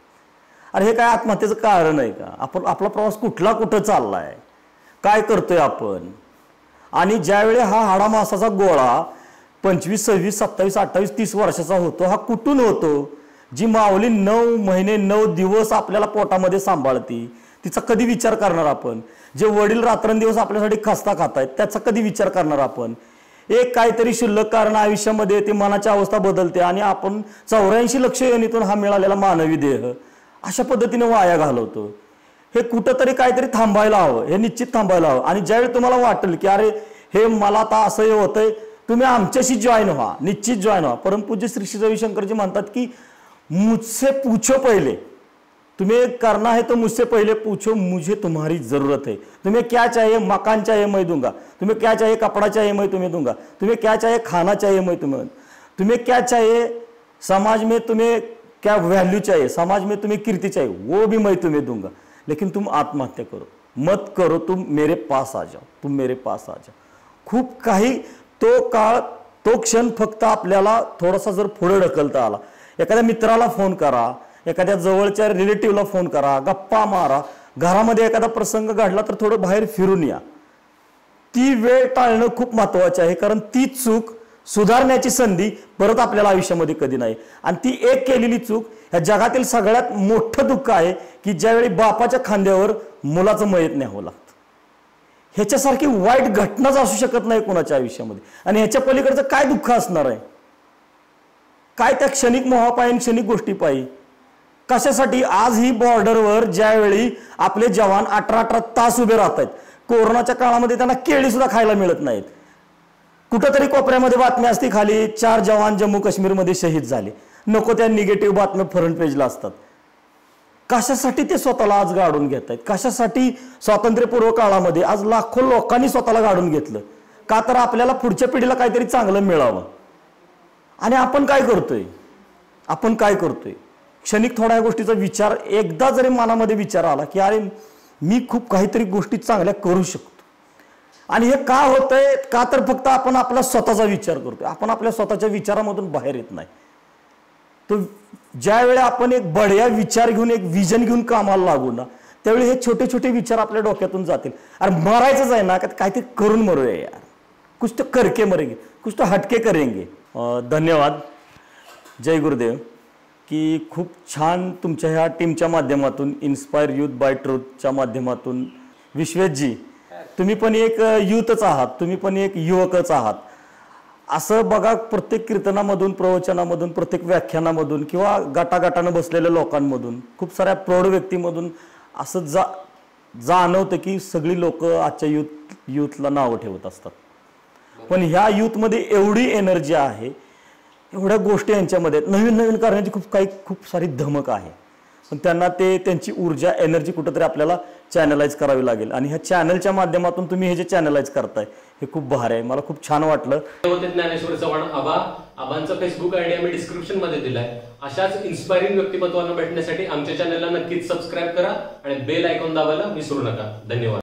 अरे हे काय आत्महत्येचं कारण आहे का? आपला प्रवास कुठं चाललाय, काय करतोय आपण? आणि ज्यावेळी हा हाडामासाचा गोळा 25, 26, 27, 28, 30 वर्षाचा होतो, हा कुठून होतो? जी माऊली 9 महिने 9 दिवस आपल्याला पोटामध्ये सांभाळती, तिचा कधी विचार करणार आपण? जे वडील रात्रंदिवस आपल्यासाठी खस्ता खातायत त्याचा कधी विचार करणार आपण? एक काहीतरी शुल्लक कारण आयुष्यामध्ये ती मनाची अवस्था बदलते आणि आपण 84 लक्ष योनीतून हा मिळालेला मानवी देह अशा पद्धतीने वाया घालवतो. हे कुठंतरी काहीतरी थांबायला हवं, हे निश्चित थांबायला हवं. आणि ज्यावेळी तुम्हाला वाटेल की अरे हे मला आता असं हे होतंय, तुम्ही आमच्याशी जॉईन व्हा, निश्चित जॉईन व्हा. परमपूज्य श्री श्री रविशंकरजी म्हणतात की मुझसे पूछो पहले, तुम्हें करना है तो मुझसे पहले पूछो, मुझे तुम्हारी जरूरत है. तुम्हें क्या चाहिए? मकान चाहिए मैं दूंगा. तुम्हें क्या चाहिए? कपड़ा चाहिए मैं तुम्हें दूंगा. तुम्हें क्या चाहिए? खाना चाहिए मैं तुम्हें क्या चाहिए? समाज में तुम्हें क्या वैल्यू चाहिए? समाज में तुम्हें कीर्ति चाहिए, वो भी मैं तुम्हें दूंगा. लेकिन तुम आत्महत्या करो मत करो, तुम मेरे पास आ जाओ, तुम मेरे पास आ जाओ. खूप काही तो काळ, तो क्षण फक्त आपल्याला थोडासा जर पुढे ढकलता आला, एखाद्या मित्राला फोन करा, एखाद्या जवळच्या रिलेटिव्हला फोन करा, गप्पा मारा, घरामध्ये एखादा प्रसंग घडला तर थोडं बाहेर फिरून या. ती वेळ टाळणं खूप महत्त्वाचं आहे, कारण ती चूक सुधारण्याची संधी परत आपल्याला आयुष्यामध्ये कधी नाही. आणि ती एक केलेली चूक ह्या जगातील सगळ्यात मोठं दुःख आहे की ज्यावेळी बापाच्या खांद्यावर मुलाचं मयत न्यावं लागतं. ह्याच्यासारखी वाईट घटनाच असू शकत नाही कोणाच्या आयुष्यामध्ये. आणि ह्याच्या पलीकडचं काय दुःख असणार आहे? काय त्या क्षणिक मोहापायी, क्षणिक गोष्टी पायी, कशासाठी? आज ही बॉर्डरवर ज्यावेळी आपले जवान 18-18 तास उभे राहत आहेत, कोरोनाच्या काळामध्ये त्यांना केळी सुद्धा खायला मिळत नाहीत. कुठंतरी कोपऱ्यामध्ये बातमी असती खाली 4 जवान जम्मू काश्मीरमध्ये शहीद झाले, नको त्या निगेटिव्ह बातम्या फ्रंट पेजला असतात. कशासाठी ते स्वतःला आज गाडून घेत आहेत? कशासाठी? स्वातंत्र्यपूर्व काळामध्ये आज लाखो लोकांनी स्वतःला गाडून घेतलं का? तर आपल्याला पुढच्या पिढीला काहीतरी चांगलं मिळावं. आणि आपण काय करतोय? आपण काय करतोय? क्षणिक थोड्या गोष्टीचा विचार, एकदा जरी मनामध्ये विचार आला की अरे मी खूप काहीतरी गोष्टी चांगल्या करू शकतो, आणि हे का होतंय का तर फक्त आपण आपला स्वतःचा विचार करतोय, आपण आपल्या स्वतःच्या विचारामधून बाहेर येत नाही. तो ज्यावेळी आपण एक बढिया विचार घेऊन एक विजन घेऊन कामाला लागू ना, त्यावेळी हे छोटे छोटे विचार आपल्या डोक्यातून जातील. अरे मरायचंच आहे ना, काहीतरी करून मरूया यार, कुछ तो करके मरेंगे, कुछ तो हटके करेंगे. धन्यवाद. जय गुरुदेव. की खूप छान तुमच्या ह्या टीमच्या माध्यमातून, इन्स्पायर युथ बाय ट्रूथच्या माध्यमातून, विश्वेशजी तुम्ही पण एक युथच आहात, तुम्ही पण एक युवकच आहात. असं बघा, प्रत्येक कीर्तनामधून, प्रवचनामधून, प्रत्येक व्याख्यानामधून किंवा गटागटानं बसलेल्या लोकांमधून, खूप साऱ्या प्रौढ व्यक्तीमधून असं जाणवतं की सगळी लोक आजच्या युथला नावं ठेवत असतात. पण ह्या युथमध्ये एवढी एनर्जी आहे, एवढ्या गोष्टी यांच्यामध्ये नवीन नवीन करण्याची खूप सारी धमक आहे. पण त्यांना त्यांची ऊर्जा, एनर्जी कुठंतरी आपल्याला चॅनलाइज करावी लागेल. आणि ह्या चॅनलच्या माध्यमातून तुम्ही हे जे चॅनलाइज करताय हे खूप भारी आहे. मला खूप छान वाटलं. होते ज्ञानेश्वर चव्हाण आबांचा फेसबुक आयडी आम्ही डिस्क्रिप्शन मध्ये दिलाय. अशाच इन्स्पायरिंग व्यक्तिमत्वांना भेटण्यासाठी आमच्या चॅनलला नक्कीच सबस्क्राईब करा आणि बेल आयकॉन दाबायला विसरू नका. धन्यवाद.